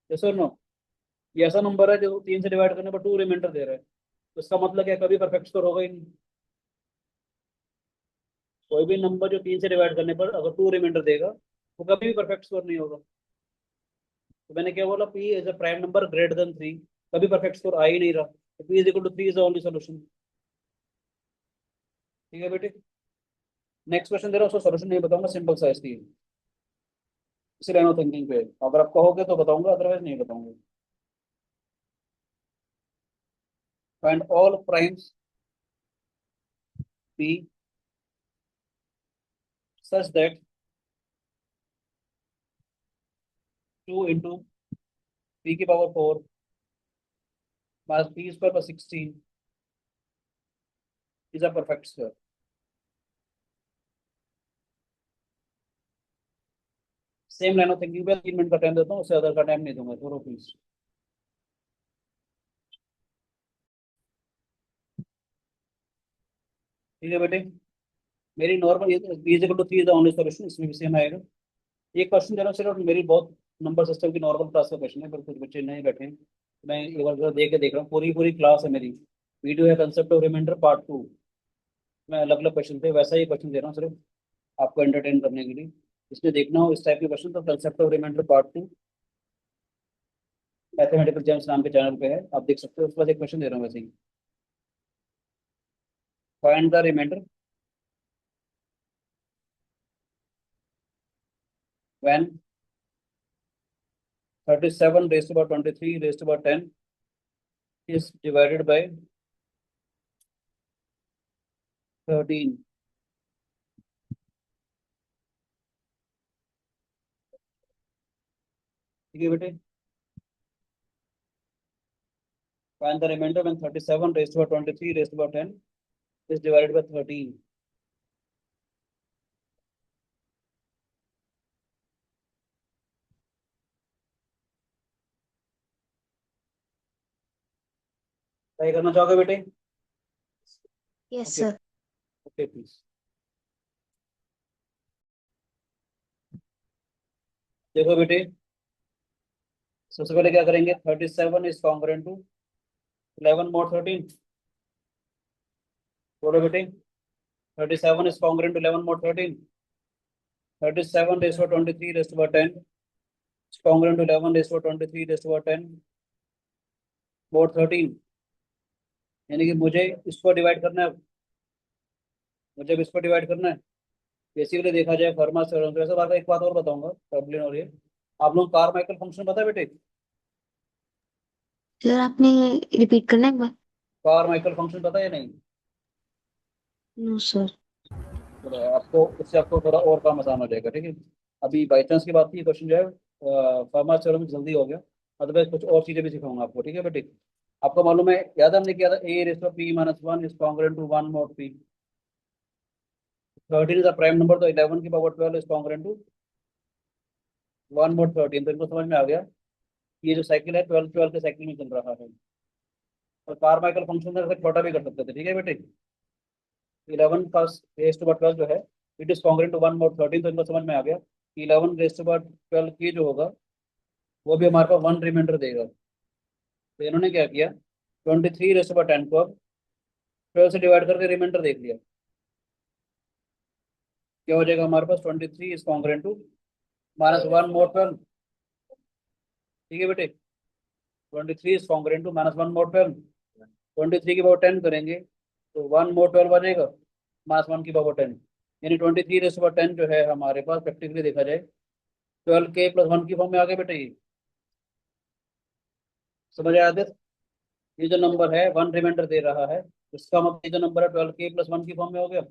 यस और नो? ये ऐसा नंबर है जो 3 से डिवाइड करने पर 2 रिमाइंडर दे रहा है, तो इसका मतलब क्या, कभी परफेक्ट स्क्वायर होगा ही नहीं। कोई भी नंबर जो 3 से डिवाइड करने पर अगर 2 रिमाइंडर देगा वो कभी भी परफेक्ट स्क्वायर नहीं होगा। तो मैंने क्या बोला, P is a prime number greater than 3, कभी परफेक्ट स्कोर आ ही नहीं रहा, तो P is equal to 3 is the only solution. ठीक है बेटे, नेक्स्ट क्वेश्चन दे रहा हूँ, उसका सोल्यूशन नहीं बताऊंगा, सिंपल सा है इसलिए, इसी लाइन ऑफ थिंकिंग पे, अगर आप कहोगे तो बताऊंगा, अदरवाइज नहीं बताऊंगा। Find all primes P such that 2 into P की पावर 4 minus P square plus 16 is a perfect square. Same line of thinking पे 3 मिनट का टाइम देता हूँ, उससे अदर का टाइम नहीं दूंगा, छोड़ो प्लीज। ठीक है बेटे, मेरी normal is equal to 3 is the only solution, इसमें भी सेम आएगा। एक क्वेश्चन देना सिर्फ, मेरी बहुत नंबर सिस्टम की नॉर्मल क्लास का क्वेश्चन है, पर कुछ बच्चे नहीं बैठे हैं, मैं एक बार जरा देख रहा हूँ। पूरी पूरी क्लास है मेरी, वीडियो है कंसेप्ट ऑफ रिमाइंडर पार्ट 2, मैं अलग अलग क्वेश्चन थे, वैसा ही क्वेश्चन दे रहा हूँ सिर्फ आपको एंटरटेन करने के लिए। इसमें देखना हो इस टाइप के क्वेश्चन तो concept of remainder part 2 mathematical gems नाम के चैनल पे है, आप देख सकते हो। उसके बाद एक क्वेश्चन दे रहा हूँ वैसे ही, find the remainder when 37 raised to power 23 raised to power 10 is divided by 13। ठीक है बेटे, find the remainder when 37 raised to power 23 raised to power 10 is divided by 13। Try करना चाहोगे बेटे? Yes okay, sir. Okay please. देखो बेटे, सबसे पहले क्या करेंगे, 37 इज कॉन्ग्रुएंट टू 11 मोड 13। बोलो बेटे, 37 is congruent to 11 mod 13। 37 raised to power 23 raised to power 10 is congruent to 11 raised to power 23 raised to power 10 mod 13। यानी कि मुझे इसको डिवाइड करना है, मुझे अब इसको डिवाइड करना है। बेसिकली देखा जाए फर्मा से वैसे बात, एक बात और बताऊंगा प्रॉब्लम हो रही है। आप लोग कार्माइकल फंक्शन पता है बेटे? सर आपने रिपीट करना है एक बार। कार्माइकल फंक्शन पता है या नहीं? No sir. चलो आपको इससे आपको थोड़ा और काम आसान हो जाएगा, ठीक है। अभी बाई चांस की बात की क्वेश्चन जो है फर्मा से जल्दी हो गया, अदरवाइज कुछ और चीजें भी सिखाऊंगा आपको, ठीक है बेटे। आपको मालूम है, याद हमने किया था A raise of P minus 1 is congruent to 1 mod p। 13 is a prime number, तो 11 की power 12 is congruent to 1 mod 13। तो इनको समझ में आ गया, ये जो साइकिल है 12 12 के साइकिल में चल रहा है। और कार्माइकल फंक्शन से छोटा भी कर सकते थे, ठीक है बेटे। 11 का रेस टू 12 जो है it is congruent to 1 mod 13, तो इनको समझ में आ गया कि 11 रेस टू 12 की जो होगा वो भी हमारे पास 1 रिमाइंडर देगा। तो इन्होंने क्या किया, 23 रेस टू 10 को अब 12 से डिवाइड करके रिमाइंडर देख लिया। क्या हो जाएगा हमारे पास, 23 is congruent to minus 1 mod 12। ठीक है बेटे, 23 is congruent to minus 1 mod 12। 23 की पावर 10 करेंगे तो 1 mod 12 बनेगा माइनस 1 की पावर 10। यानी 23 रेस टू 10 जो है हमारे पास प्रैक्टिकली देखा जाए 12 के प्लस 1 की फॉर्म में आ गए बेटे। ये समझ आया आदित्य? ये जो नंबर है 1 रिमाइंडर दे रहा है, इसका मतलब ये जो नंबर है 12 के प्लस 1 की फॉर्म में हो गया।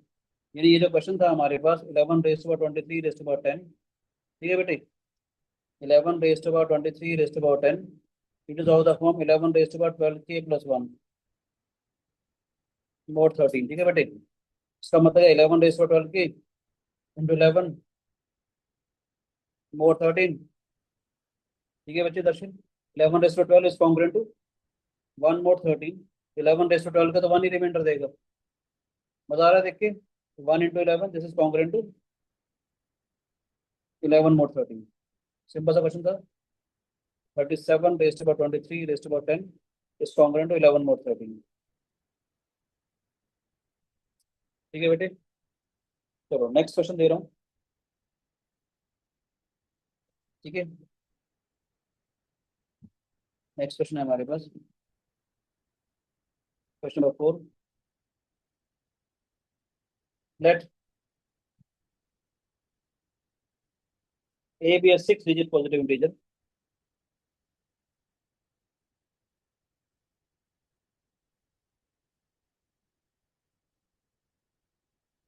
यानी ये जो क्वेश्चन था हमारे पास 11 रेस टू 23 रेस टू 10, ठीक है बेटे। 11 raised to 23 raised to 10 it is of the form 11 raised to 12 के प्लस 1 mod 13। ठीक है बेटे, इसका मतलब है 11 रेस टू 12 के इंटू 11 mod 13। ठीक है बच्चे Darshan, 11 raised to 12 is congruent to 1 mod 13। 11 raised to 12 का तो 1 ही रिमाइंडर देगा। मजा आ रहा है देख के? 1 into 11 this is congruent to 11 mod 13। Simple सा क्वेश्चन था। 37 raised to power 23 raised to power 10 is congruent to 11 mod 13। ठीक है बेटे, चलो नेक्स्ट क्वेश्चन दे रहा हूँ, ठीक है। नेक्स्ट क्वेश्चन है हमारे पास question number 4। Let a be a 6-digit positive integer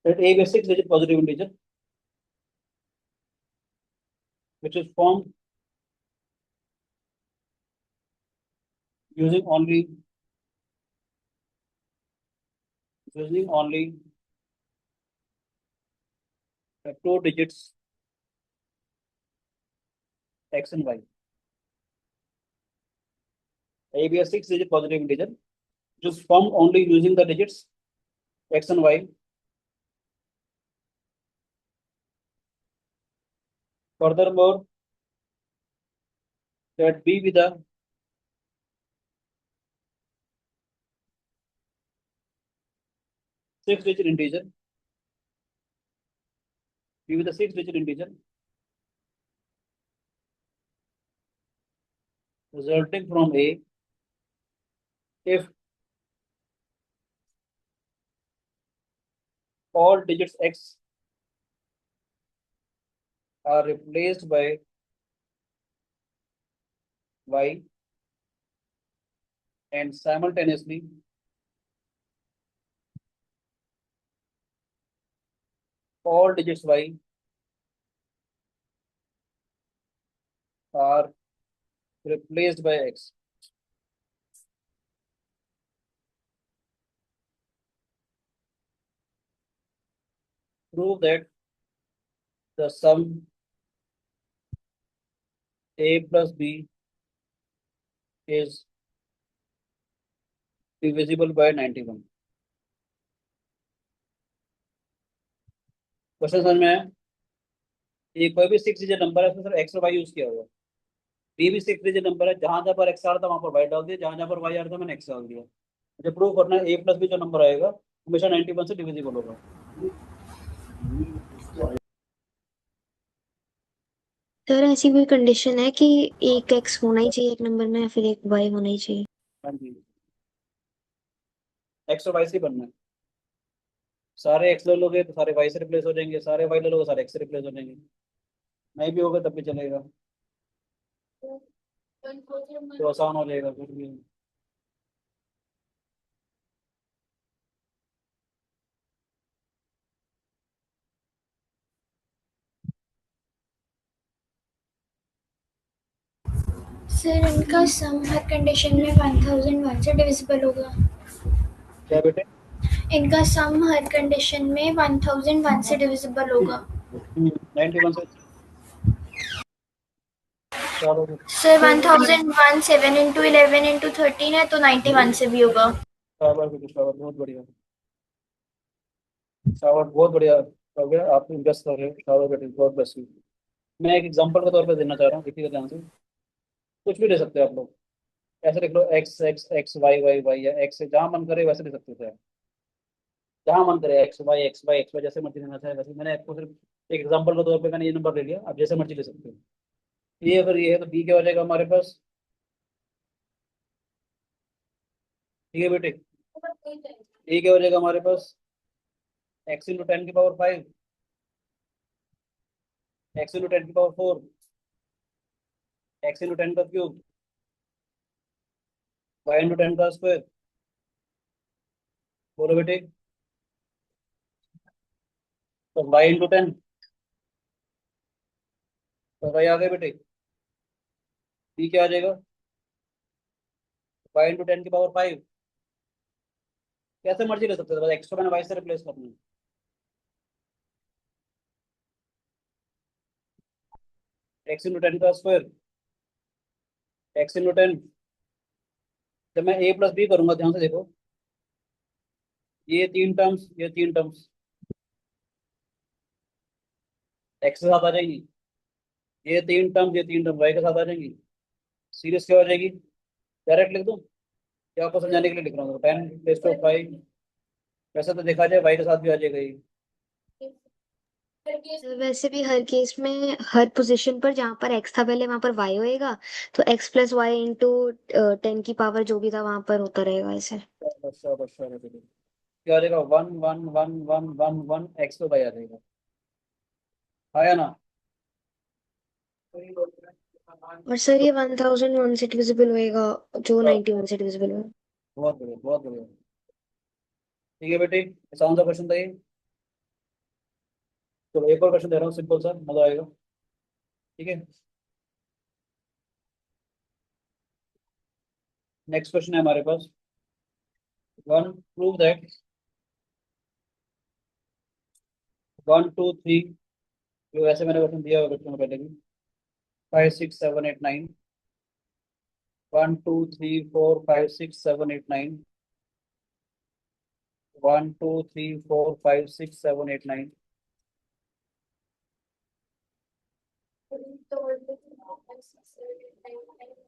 Let A be a 6-digit positive integer which is formed using only two digits x and y. A be a 6-digit positive integer which is formed only using the digits x and y. Furthermore, let B be the six-digit integer. B with a six-digit integer resulting from A if all digits x are replaced by y and simultaneously all digits y are replaced by x. Prove that the sum A plus B is divisible by 91. Question समझ में आया? ये कोई भी six digit number है उसमें सिर्फ x और वाई यूज किया हुआ है। बी भी सिक्स डिजिट नंबर है, जहां जहां पर एक्स आ रहा था वहां पर वाई डाल दिया, जहां जहां पर वाई आ रहा था मैंने एक्स डाल दिया। मुझे प्रूव करना है ए प्लस बी जो नंबर आएगा हमेशा 91 से डिविजिबल होगा। सर ऐसी कोई कंडीशन है कि एक एक्स होना ही चाहिए एक नंबर में या फिर एक वाई होना ही चाहिए? हाँ जी, एक्स और वाई से ही बनना है। सारे एक्स ले लोगे तो सारे वाई से रिप्लेस हो जाएंगे, सारे वाई ले लोगे सारे एक्स से रिप्लेस हो जाएंगे। नहीं भी होगा तब भी चलेगा, तो आसान हो जाएगा कुछ भी। सर इनका सम हर कंडीशन में 1001 से डिविजिबल होगा। क्या बेटे? इनका सम हर कंडीशन में 1001 से डिविजिबल होगा। 91 से। चलो सर 1001 7 इंटू 11 इंटू 13 है तो 91 से भी होगा। शाबाश बेटे, शाबाश, बहुत बढ़िया, शाबाश, बहुत बढ़िया हो गया, आप इंटरेस्ट कर रहे हो, शाबाश बेटे, बहुत बेस्ट। मैं एक एग्जांपल के तौर पे देना चाह रहा हूँ, देखिएगा ध्यान से। कुछ भी ले सकते हैं आप लोग, ऐसे लिख लो X X X Y Y Y, या एक्स से जहाँ मन करे वैसे लिख सकते थे आप। जहाँ मन करे X Y X Y X Y, जैसे मर्जी लेना चाहे वैसे। मैंने आपको सिर्फ एक एग्जांपल के तौर पे मैंने ये नंबर ले लिया, आप जैसे मर्जी ले सकते हो। ये अगर ये है तो बी क्या हो जाएगा हमारे पास? ठीक है बेटे, ये क्या हो जाएगा हमारे पास? X into 10⁵, X into 10⁴, X into 10⁵, Y into 10⁵। बोलो बेटे, तो वाई इंटू 10, तो वाई आ गए बेटे। बी क्या आ जाएगा? Y into 10⁵। कैसे मर्जी ले सकते थे, बस एक्स को मैंने वाई से रिप्लेस करना है। X into 10⁵, X into 10। जब मैं ए प्लस बी करूंगा, ध्यान से देखो, ये तीन टर्म्स एक्स के साथ आ जाएंगी, ये तीन टर्म वाई के साथ आ जाएंगी। सीरीज क्या हो जाएगी? डायरेक्ट लिख दूं या आपको समझाने के लिए लिख रहा हूँ? 10⁵। वैसे तो देखा जाए वाई के साथ भी आ जाएगा ये। सर वैसे भी हर केस में हर पोजीशन पर जहाँ पर एक्स था पहले वहां पर वाई होएगा, तो एक्स प्लस वाई इंटू 10 की पावर जो भी था वहां पर होता रहेगा ऐसे। शाबाश, शाबाश, शाबाश बेटे। क्या आ जाएगा? 1 1 1 1 1 एक्स पे वाई आ जाएगा, आया ना? और सर ये 1001 से डिविजिबल होएगा जो 91 से डिविजिबल होगा। बहुत बढ़िया, बहुत बढ़िया। ठीक है बेटे, आसान सा क्वेश्चन था ये। चलो एक और क्वेश्चन दे रहा हूँ, सिंपल सा, मजा आएगा। ठीक है, नेक्स्ट क्वेश्चन है हमारे पास। वन प्रूव दैट 1 2 3, जो ऐसे मैंने क्वेश्चन दिया हुआ क्वेश्चन में पहले भी, 5 6 7 8 9, 1 2 3 4 5 6 7 8 9, 1 2 3 4 5 6 7 8 9।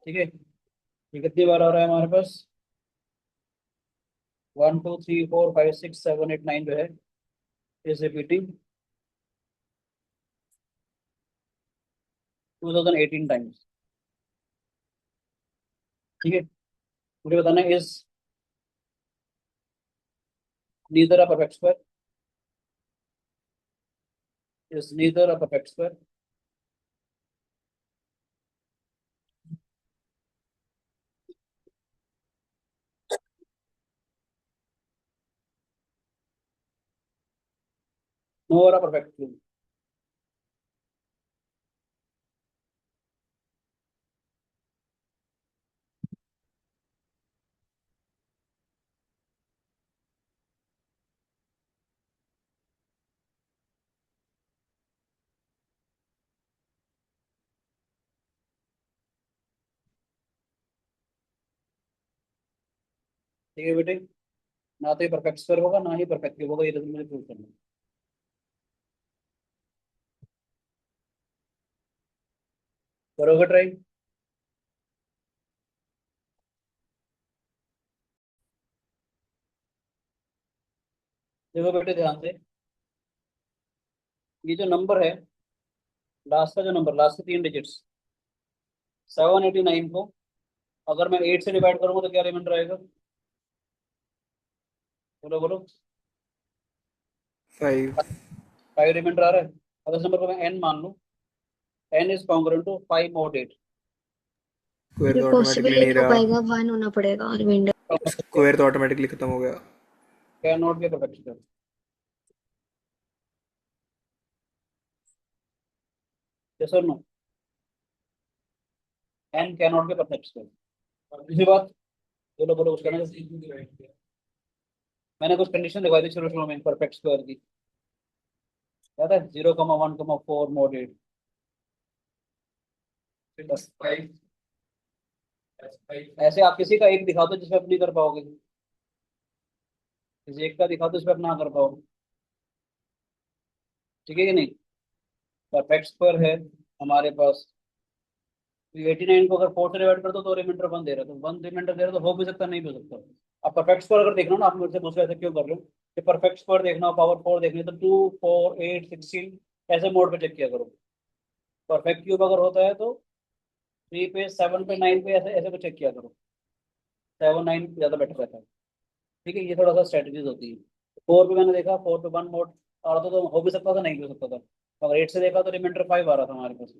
ठीक है, ये कितनी बार आ रहा है हमारे पास? 1 2 3 4 5 6 7 8 9 जो है, इज रिपीटिंग 2018 टाइम्स। ठीक है, मुझे बताना है is neither a perfect square, is neither a perfect square. No और अ परफेक्ट क्यूब। ठीक है बेटे, ना तो ये परफेक्ट स्क्वायर होगा ना ही परफेक्ट क्यूब होगा, ये तो मुझे प्रूव करना है। करोगे ट्राई? देखो बेटे ध्यान से, ये जो नंबर है, लास्ट का जो नंबर, लास्ट के 3 डिजिट्स 789 को अगर मैं 8 से डिवाइड करूंगा तो क्या रिमाइंडर आएगा? बोलो बोलो। 5। 5 रिमाइंडर आ रहा है। अगर इस नंबर को मैं n मान लूं, n is congruent to 5 mod 8। Square ये तो पॉसिबल ऑटोमेटिकली नहीं नहीं हो रहा। पाएगा, 1 होना पड़ेगा रिमाइंडर। स्क्वायर तो ऑटोमेटिकली खत्म हो गया। Can not be perfect square. Yes और no? n can not be perfect square. दूसरी बात, बोलो बोलो, उसका मैंने कुछ कंडीशन दिखाई थी शुरू शुरू में परफेक्ट स्क्वायर की, याद है? 0 1 4 mod 8। ऐसे आप किसी का एक दिखा दो जिसमें आप नहीं कर पाओगे, किसी एक का दिखा दो जिसमें आप ना कर पाओगे। ठीक है कि नहीं? परफेक्ट स्क्वायर है हमारे पास, 89 को अगर 4 से डिवाइड कर दो तो रिमाइंडर 1 दे रहा है, तो 1 रिमाइंडर दे रहा है, तो हो भी सकता नहीं भी हो सकता। अब परफेक्ट स्क्वायर अगर देखना हो ना, आप मुझसे पूछ रहे ऐसे क्यों कर रहे हो, कि परफेक्ट स्क्वायर देखना हो, पावर 4 देखनी है, तो 2 4 8 16 ऐसे मोड पे चेक किया करो। परफेक्ट क्यूब अगर होता है तो 3 पे 7 पे 9 पे ऐसे ऐसे को चेक किया करो। 7 9 ज्यादा बेटर रहता है। ठीक है, ये थोड़ा सा स्ट्रेटजीज होती है। 4 पे मैंने देखा, 4 पे 1 मोड आ रहा था, तो हो भी सकता था नहीं भी हो सकता था। अगर 8 से देखा तो रिमाइंडर 5 आ रहा था हमारे पास।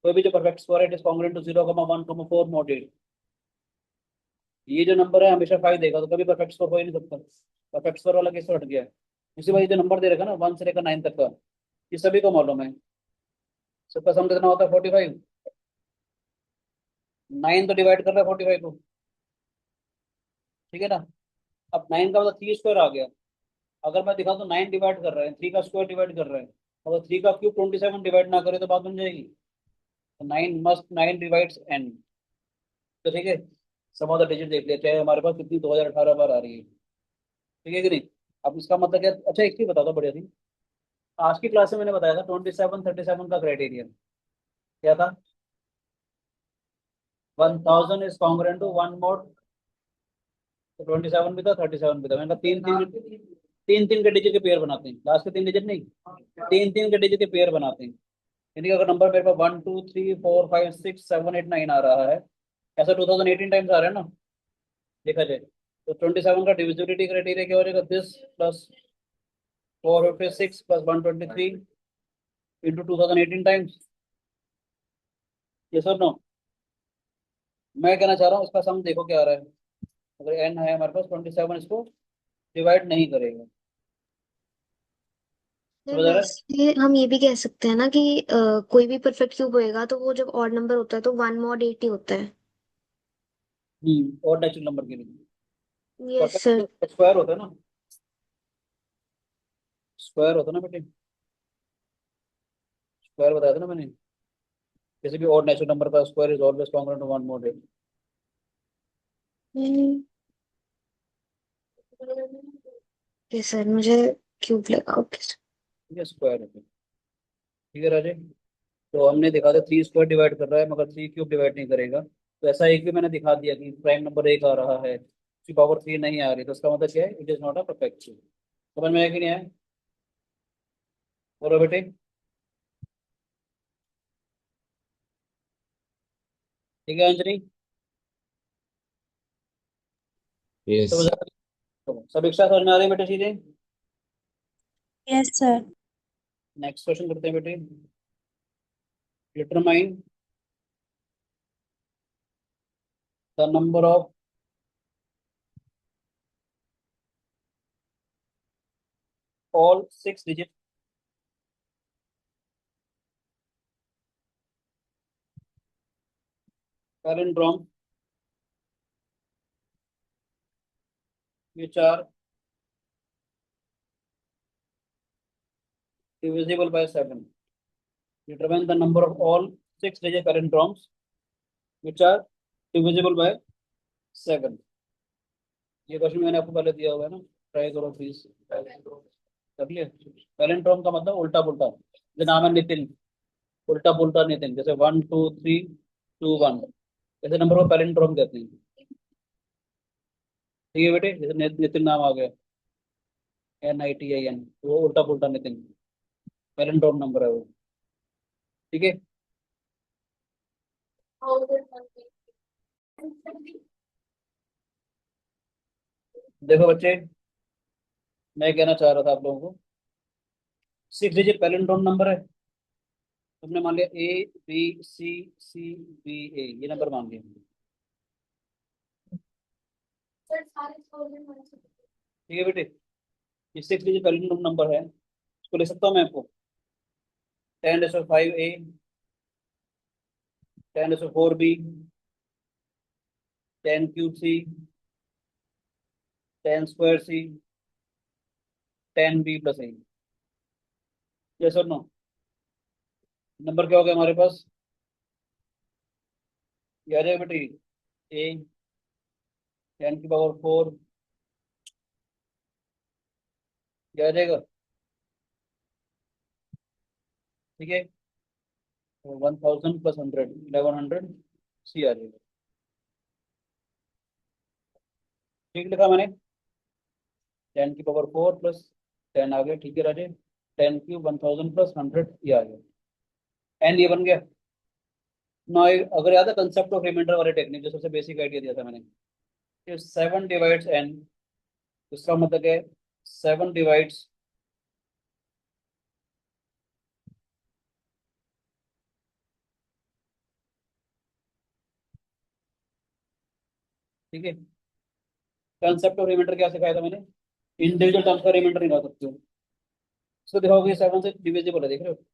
कोई भी जो परफेक्ट स्क्वायर है, it is congruent to 0 1 4 mod 8। ये जो नंबर है हमेशा 5 देगा, तो कभी परफेक्ट स्कोर हो ही नहीं सकता। परफेक्ट स्कोर वाला केस तो हट गया है। इसी वजह जो नंबर दे रखा ना 1 से लेकर 9 तक का, ये सभी को मालूम है। सबका सम कितना होता है? 45। 9 तो डिवाइड कर रहा है 45 को। ठीक है ना? अब 9 का मतलब 3 स्क्वायर आ गया। अगर मैं दिखाऊं तो 9 डिवाइड कर रहा है, 3 का स्क्वायर डिवाइड कर रहा है। अगर 3 का क्यूब 27 डिवाइड ना करे तो बात बन जाएगी। तो 9 डिवाइड्स n। तो ठीक है, सम ऑफ द डिजिट देख लेते हैं हमारे पास कितनी 2018 बार आ रही है। ठीक है कि नहीं? अब इसका मतलब क्या? अच्छा एक चीज बता दो बढ़िया थी, आज की क्लास में मैंने बताया था 27 37 का क्राइटेरियन क्या था? 1000 इज कॉन्ग्रुएंट टू 1 mod। तो 27 भी था, 37 भी था। मैंने कहा तीन तीन के डिजिट के पेयर बनाते हैं, लास्ट के 3 डिजिट नहीं, 3 3 के डिजिट के पेयर बनाते हैं। यानी कि अगर नंबर मेरे पास 1 2 3 4 5 6 7 8 9 आ रहा है, ऐसा 2018 टाइम्स आ रहा है ना, देखा जाए तो 27 का डिविजिबिलिटी क्राइटेरिया क्या हो जाएगा? This plus 456 plus 123 into 2018 times. ये सर नो? मैं कहना चाह रहा हूँ इसका सम देखो क्या आ रहा है। अगर एन है हमारे पास 27, इसको डिवाइड नहीं करेगा। सर समझ आ रहा है? वैसे हम ये भी कह सकते हैं ना कि कोई भी परफेक्ट क्यूब होएगा तो वो जब ऑड नंबर होता है तो 1 mod 8 ही होता है। और नेचुरल नंबर के लिए यस सर। परफेक्ट स्क्वायर होता है ना, स्क्वायर होता है ना बेटे, स्क्वायर बताया था ना मैंने। किसी भी और नेचुरल नंबर का square is always congruent to 1 mod 8। Okay sir, मुझे क्यूब लगा। Okay sir. ये स्क्वायर होता है। ठीक है राजे, तो हमने दिखा दिया 3 स्क्वायर डिवाइड कर रहा है मगर 3 क्यूब डिवाइड नहीं करेगा, तो ऐसा एक भी मैंने दिखा दिया कि प्राइम नंबर 1 आ रहा है, उसकी पावर 3 नहीं आ रही, तो उसका मतलब क्या है, it is not a perfect cube. समझ में आया कि नहीं आया? बोलो बेटे। ठीक है अंजलि, समझ यस। आ रही? सब एक साथ समझ में आ रही है बेटे चीजें? Yes sir. नेक्स्ट क्वेश्चन करते हैं बेटे। Determine the number of all 6 digit palindrome which are divisible by 7. Determine the number of all 6 digit palindromes which are divisible by 7. ये क्वेश्चन मैंने आपको पहले दिया हुआ है ना, ट्राई करो प्लीज। कर लिया? पैलिंड्रोम का मतलब उल्टा पुल्टा, जैसे नाम है नितिन, उल्टा पुल्टा नितिन, जैसे 1 2 3 2 1, ऐसे नंबर को पैलिंड्रोम कहते हैं। ठीक है बेटे, जैसे नितिन नाम आ गया, NITIN, वो उल्टा पुल्टा नितिन, पैलिंड्रोम नंबर है वो। ठीक है, देखो बच्चे, मैं कहना चाह रहा था आप लोगों को, 6 डिजिट पैलिंड्रोम नंबर है, तुमने मान लिया ABCCBA, ये नंबर मान लिया। ठीक है बेटे, ये 6 डिजिट पैलिंड्रोम नंबर है, इसको लिख सकता हूँ मैं आपको, 10⁵ A, 10⁴B, 10³ C, 10² C, 10B+A। Yes और नो? नंबर क्या हो गया हमारे पास, ये आ जाएगा बेटे, A 10⁴, ये आ जाएगा। ठीक है, 1000 + 100, 1100 C आ जाएगा। ठीक लिखा मैंने, 10⁴ प्लस 10 आ गया। ठीक है राजे, 10³ 1000 + 100, ये आ गया, एन ये बन गया ना। अगर याद है कंसेप्ट ऑफ रिमाइंडर वाले टेक्निक, जो सबसे बेसिक आइडिया दिया था मैंने, कि 7 डिवाइड्स n, इसका मतलब है 7 डिवाइड्स ठीक है, कंसेप्ट ऑफ रिमाइंडर क्या सिखाया था मैंने, इंडिविजुअल टर्म्स का रिमाइंडर निकाल सकते हो। इसको दिखाओगे 7 से डिविजिबल है, देख रहे हो,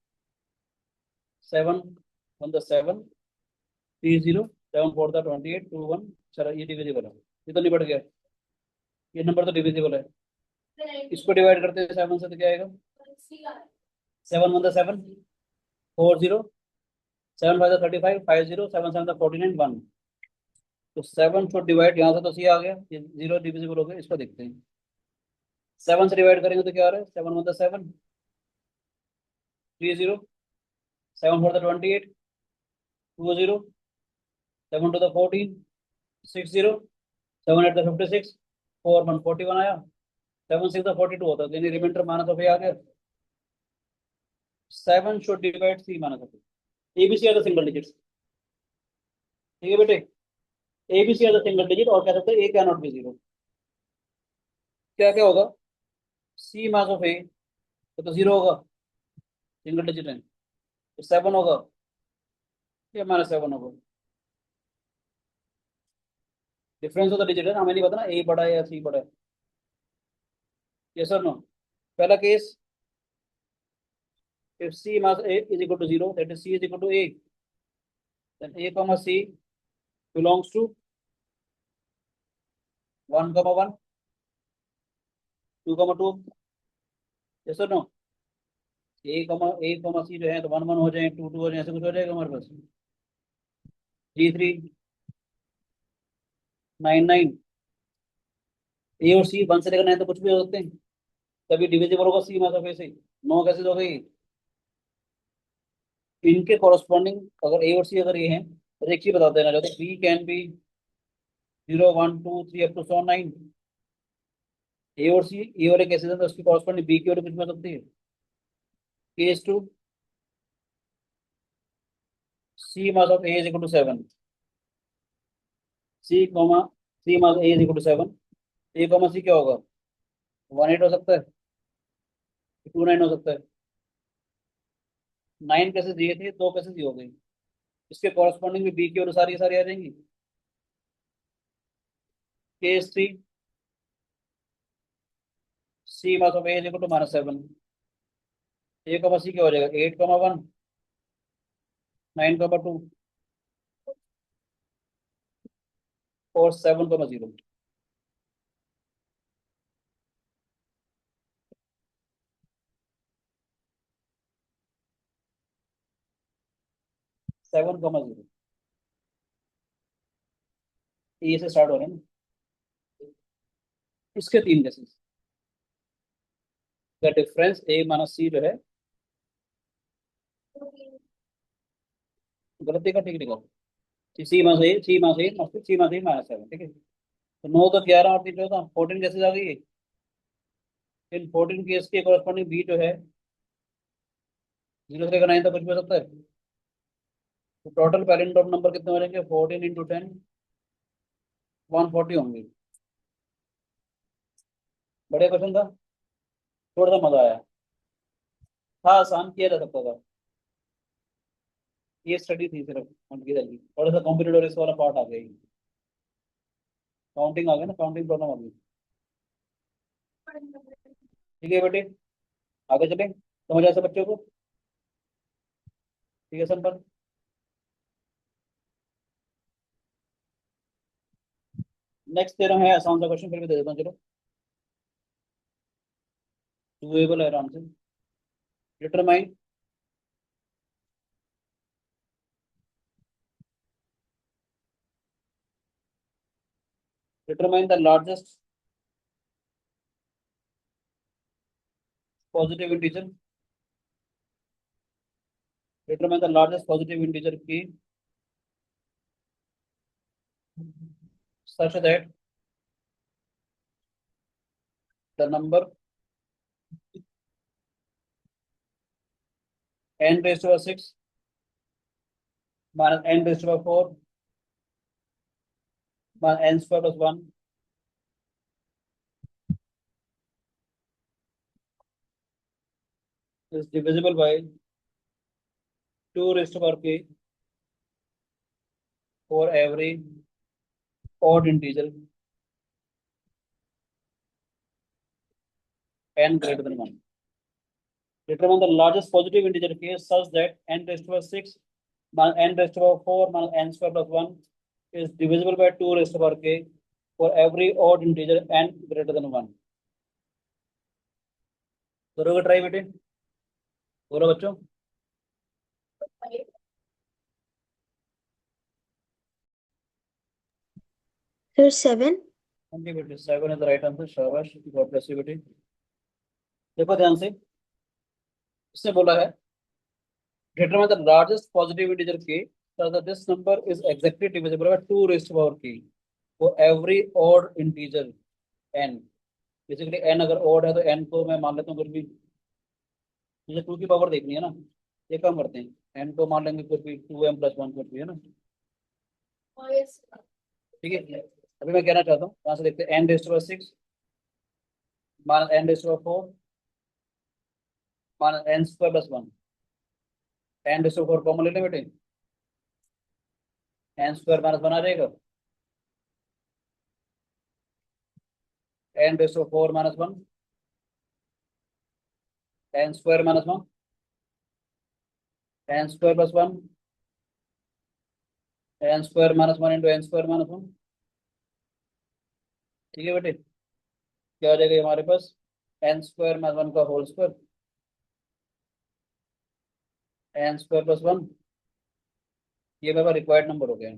7 × 7 30, 7 × 4 = 28, 2 1, चलो ये डिविजिबल है, ये तो निपट गया, ये नंबर तो डिविजिबल है। इसको डिवाइड करते हैं 7 से तो क्या आएगा, 7 × 1 = 7, 4 0, 7 × 5 = 35, 5 0, 7 × 7 = 49, 1, तो 7 शुड डिवाइड, यहाँ से तो सी आ गया, ये 0 डिविजिबल हो गया। इसको देखते हैं, 7 से डिवाइड करेंगे तो क्या आ रहा है, 7 × 1 = 7, 30, 7 × 4 = 28, 20, 7 × 2 = 14, 60, 7 × 8 = 56, 4 1 41 आया, 7 6 = 42 होता है, यानी रिमाइंडर माना तो आ गया। 7 शुड डिवाइड सी माना था, A B C are the single digits. ठीक है बेटे, A B C are the single digit, और कह सकते हैं ए कैन नॉट बी 0। क्या क्या होगा, सी मास ऑफ ए तो 0 होगा, सिंगल डिजिट है, तो 7 होगा, ये -7 होगा, डिफरेंस ऑफ द डिजिट है ना, हमें नहीं पता ना ए बड़ा है या सी बड़ा है। ये सर नो, पहला case if c minus a is equal to 0, that is c is equal to a, then a comma c belongs to 1 comma 1, 2 comma 2, yes or no? a comma c जो है तो 1 1 हो जाए, 2 2 हो जाए, ऐसे कुछ हो जाएगा हमारे पास। 3 3 9 9, ए और सी 1 से लेकर 9 तो कुछ भी हो सकते हैं, तभी डिविजिबल होगा सी माइनस ऑफ ए से। 9 कैसे हो गई? इनके कॉरस्पॉन्डिंग अगर ए और सी अगर ये हैं तो एक चीज बता देना चाहते B can be 0 1 2 3 up to 9। A और सी ए वाले केसेस हैं तो उसकी कॉरस्पॉन्डिंग बी की वाले कुछ भी हो सकती है। Case two C minus of A is equal to 7, C minus A is equal to 7, A comma C क्या होगा? 1 8 हो सकता है, 2 9 हो सकता है। 9 कैसे दिए थे, 2 कैसे दी हो गई, इसके कॉरस्पॉन्डिंग में बी की और सारी सारी आ जाएंगी। Case three C minus of A is equal to -7, A comma C क्या हो जाएगा? 8 कॉमा 1 9 कॉमा 2 और 7 कॉमा 0। सेवन कॉमा 0 ए से स्टार्ट हो रहे हैं ना, इसके 3 cases. The difference A minus C जो है, गलती का ठीक निकालो, C minus A, C minus A, C minus A -7, ठीक है। तो 9 तो 11 और 3 14, 14 कैसे आ गई है? इन 14 केस के कॉरस्पॉन्डिंग बी जो है 0 से लेकर 9 तक कुछ भी हो सकता है। तो टोटल पैलिंड्रोम नंबर कितने हो जाएंगे? 14 इंटू 10 140 होंगे। बढ़िया क्वेश्चन था, थोड़ा सा मजा आया था, आसान किया जा सकता था। ये स्टडी थी सिर्फ उनकी जल्दी, थोड़ा सा कॉम्पिटेटिव इस वाला पार्ट आ गया, काउंटिंग आ गया ना, काउंटिंग प्रॉब्लम आ गई। ठीक है बेटे, आगे चले, समझ आया सब बच्चों को? ठीक है संपन्न। नेक्स्ट तेरा है आसान सा क्वेश्चन, फिर भी दे देता हूँ, चलो डूएबल है आराम से। Determine determine the largest positive integer, determine the largest positive integer की such that the number n raised to the 6 minus n raised to the 4 minus n square plus 1 is divisible by 2 raised to the power k for every odd integer n greater than 1. Determine the largest positive integer case such that n raised to the 6 minus n raised to the 4 minus n square plus 1 is divisible by 2 raised to the power k for every odd integer n greater than 1. करोगे try बेटे? बोलो बच्चों। फिर 7। Okay बेटे, 7 is the right answer, शाबाश, God bless you बेटे। देखो ध्यान से, इसने बोला है determine the largest positive integer k so that this number is exactly divisible by 2 raised to the power k for every odd integer n। Basically n अगर odd है तो n को मैं मान लेता हूँ कुछ भी, मुझे 2 की पावर देखनी है ना, ये काम करते हैं, n को मान लेंगे कुछ भी, 2m + 1 कुछ भी है ना, ठीक है। अभी मैं कहना चाहता हूँ, यहाँ से देखते हैं n raised to the 6 minus n raised to the 4 minus n square plus 1, n raised to the 4 common ले लें बेटे, n स्क्वायर माइनस 1 आ जाएगा, n raised to the 4 minus 1 n square minus 1 N square plus one, N square minus one into N square minus one. ठीक है बेटे, क्या आ जाएगा ये हमारे पास? एन स्क्वायर माइनस वन का whole square, N square plus one. ये मेरा रिक्वायर्ड नंबर हो गया।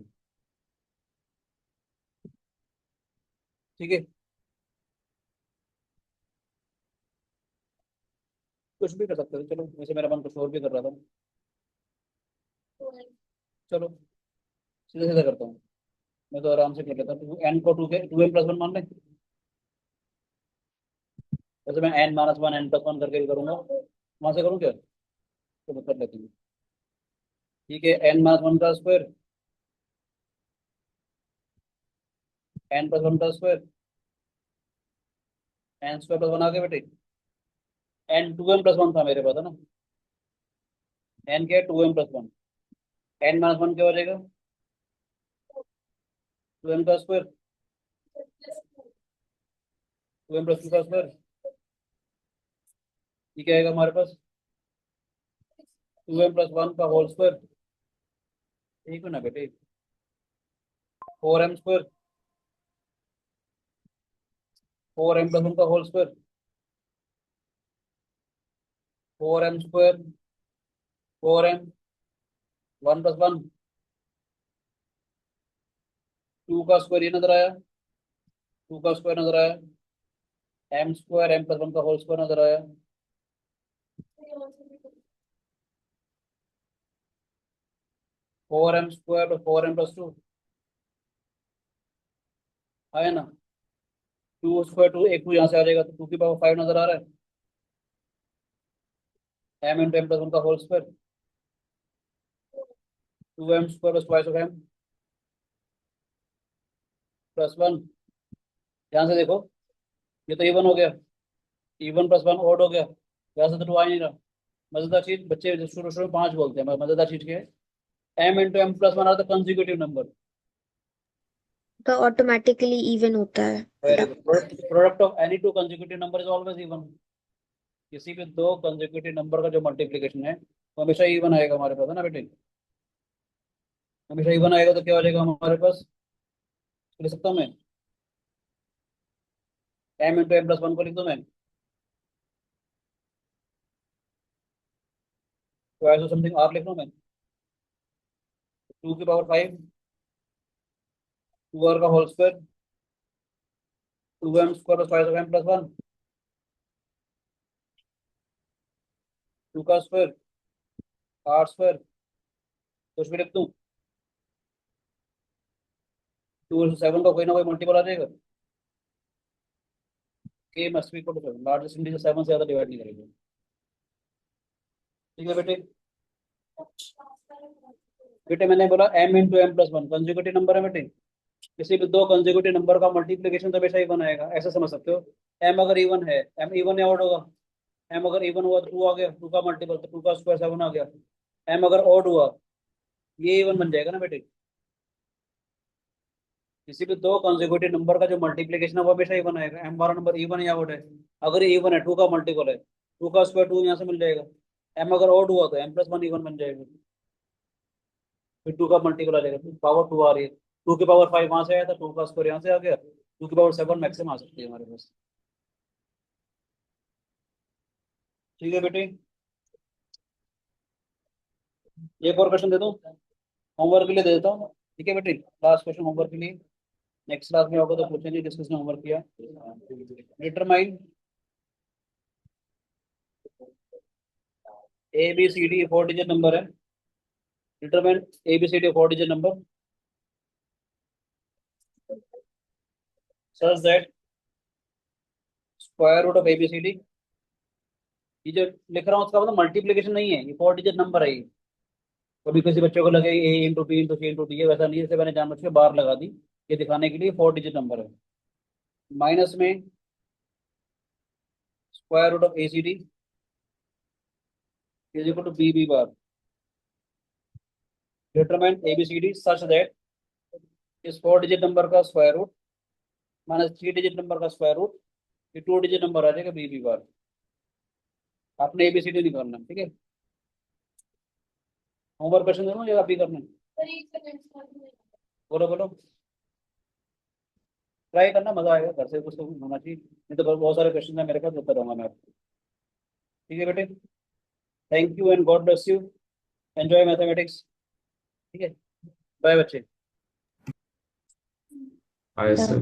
ठीक है, कुछ भी कर सकते हो, चलो वैसे मेरा मन कुछ और भी कर रहा था। चलो सीधे सीधे करता हूँ, मैं तो आराम से कर लेता हूँ। एन को टू एन प्लस वन मान लें। वैसे मैं N minus one N plus one करके भी करूंगा, वहां से करूँ क्या? तो मैं कर लेती हूँ। ठीक है, एन माइनस वन का स्क्वायर, एन प्लस वन का square, N square plus one आ गया बेटे। N two N plus one था मेरे पास, है ना? एन क्या है? Two N plus one. N minus one क्या हो जाएगा? टू एन का square, two N plus two का स्क्वायर। ये क्या आएगा हमारे पास? टू एन प्लस वन का होल स्क्वायर। ठीक है ना बेटे? Four M square, four M plus one का whole square, four M square, four M, one plus one, two का स्क्वायर, ये नजर आया? टू का स्क्वायर नजर आया? M square M plus one का होल स्क्वायर नजर आया? Four M square four M plus two आया ना? टू स्क्वायर टू, एक टू यहाँ से आ जाएगा तो टू की पावर फाइव नजर आ रहा है? M into M plus one का whole square, two M square plus twice of M plus one. ध्यान से देखो, ये तो इवन हो गया, इवन प्लस वन ऑड हो गया, यहाँ से तो टू आ ही नहीं रहा। मजेदार चीज, बच्चे शुरू शुरू में पांच बोलते हैं, मजेदार चीज क्या है? M into M plus one आता है कंसेक्यूटिव नंबर। तो ऑटोमेटिकली इवन होता है। वेरी या good, product of any two consecutive number is always even. किसी भी दो कंसेक्यूटिव नंबर का जो मल्टीप्लीकेशन है वो हमेशा इवन आएगा हमारे पास, है ना बेटे? हमेशा इवन आएगा तो क्या हो जाएगा हमारे पास? लिख सकता हूँ मैं, M into M plus one को लिख दूँ मैं, तो ऐसा समथिंग आर लिख लूँ मैं, टू की पावर फाइव, टू आर का whole square, two M square plus five of M plus one, two का स्क्वायर, आर स्क्वायर, कुछ भी लिख दूँ। टू सेवन का कोई ना कोई मल्टीपल आ जाएगा। K must be equal to seven, largest integer seven से ज्यादा डिवाइड नहीं करेगा। ठीक है बेटे? बेटे मैंने बोला M into M plus one consecutive number है बेटे। किसी भी दो कंसेक्यूटिव नंबर का मल्टीप्लिकेशन तो हमेशा इवन आएगा, ऐसा समझ सकते हो। एम अगर इवन है, एम इवन या ऑड होगा? एम अगर इवन हुआ तो टू आ गया, टू का मल्टीपल तो टू का स्क्वायर सेवन आ गया। एम अगर ऑड हुआ, ये इवन बन जाएगा ना बेटे? किसी भी दो कंसेक्यूटिव नंबर का जो मल्टीप्लिकेशन है वो हमेशा इवन आएगा। एम वाला नंबर इवन या ऑड है? अगर ये इवन है, टू का मल्टीपल है, टू का स्क्वायर टू यहाँ से मिल जाएगा। एम अगर ऑड हुआ तो एम प्लस वन इवन बन जाएगा, फिर टू का मल्टीपल आ जाएगा, पावर टू आ रही है। टू की पावर फाइव वहां से आया था, टू का स्क्वायर यहाँ से आ गया, टू की पावर सेवन मैक्सिमम आ सकती है हमारे पास। ठीक है बेटे? एक और क्वेश्चन दे दूं, होमवर्क के लिए दे देता हूँ। ठीक है बेटे, लास्ट क्वेश्चन होमवर्क के लिए। नेक्स्ट क्लास में होगा तो पूछेंगे किसने होमवर्क किया। Determine A B C D, four digit number है। Determine A B C D four digit number such that square root of A B C D, ये जो लिख रहा हूँ उसका मतलब मल्टीप्लीकेशन नहीं है, ये फोर डिजिट नंबर है ये। कभी किसी बच्चों को लगे ए इंटू बी इंटू सी इंटू डी है, वैसा नहीं है। जैसे मैंने जानबूझ के बार लगा दी ये दिखाने के लिए फोर डिजिट नंबर है। माइनस में square root of A C D is equal to B B bar. Determine A B C D such that इस फोर डिजिट नंबर का square root minus three digit number का square root, ये two digit number आ जाएगा B B बार। आपने ABCD निकालना है, ठीक है? होमवर्क क्वेश्चन दूँ या अभी करना है? बोलो बोलो, ट्राई करना, मजा आएगा, घर से कुछ तो होना चाहिए, नहीं तो बहुत सारे क्वेश्चन है मेरे पास, देता रहूंगा मैं आपको। ठीक है बेटे, thank you and God bless you, enjoy mathematics. ठीक है, बाय बच्चे। Hi, sir.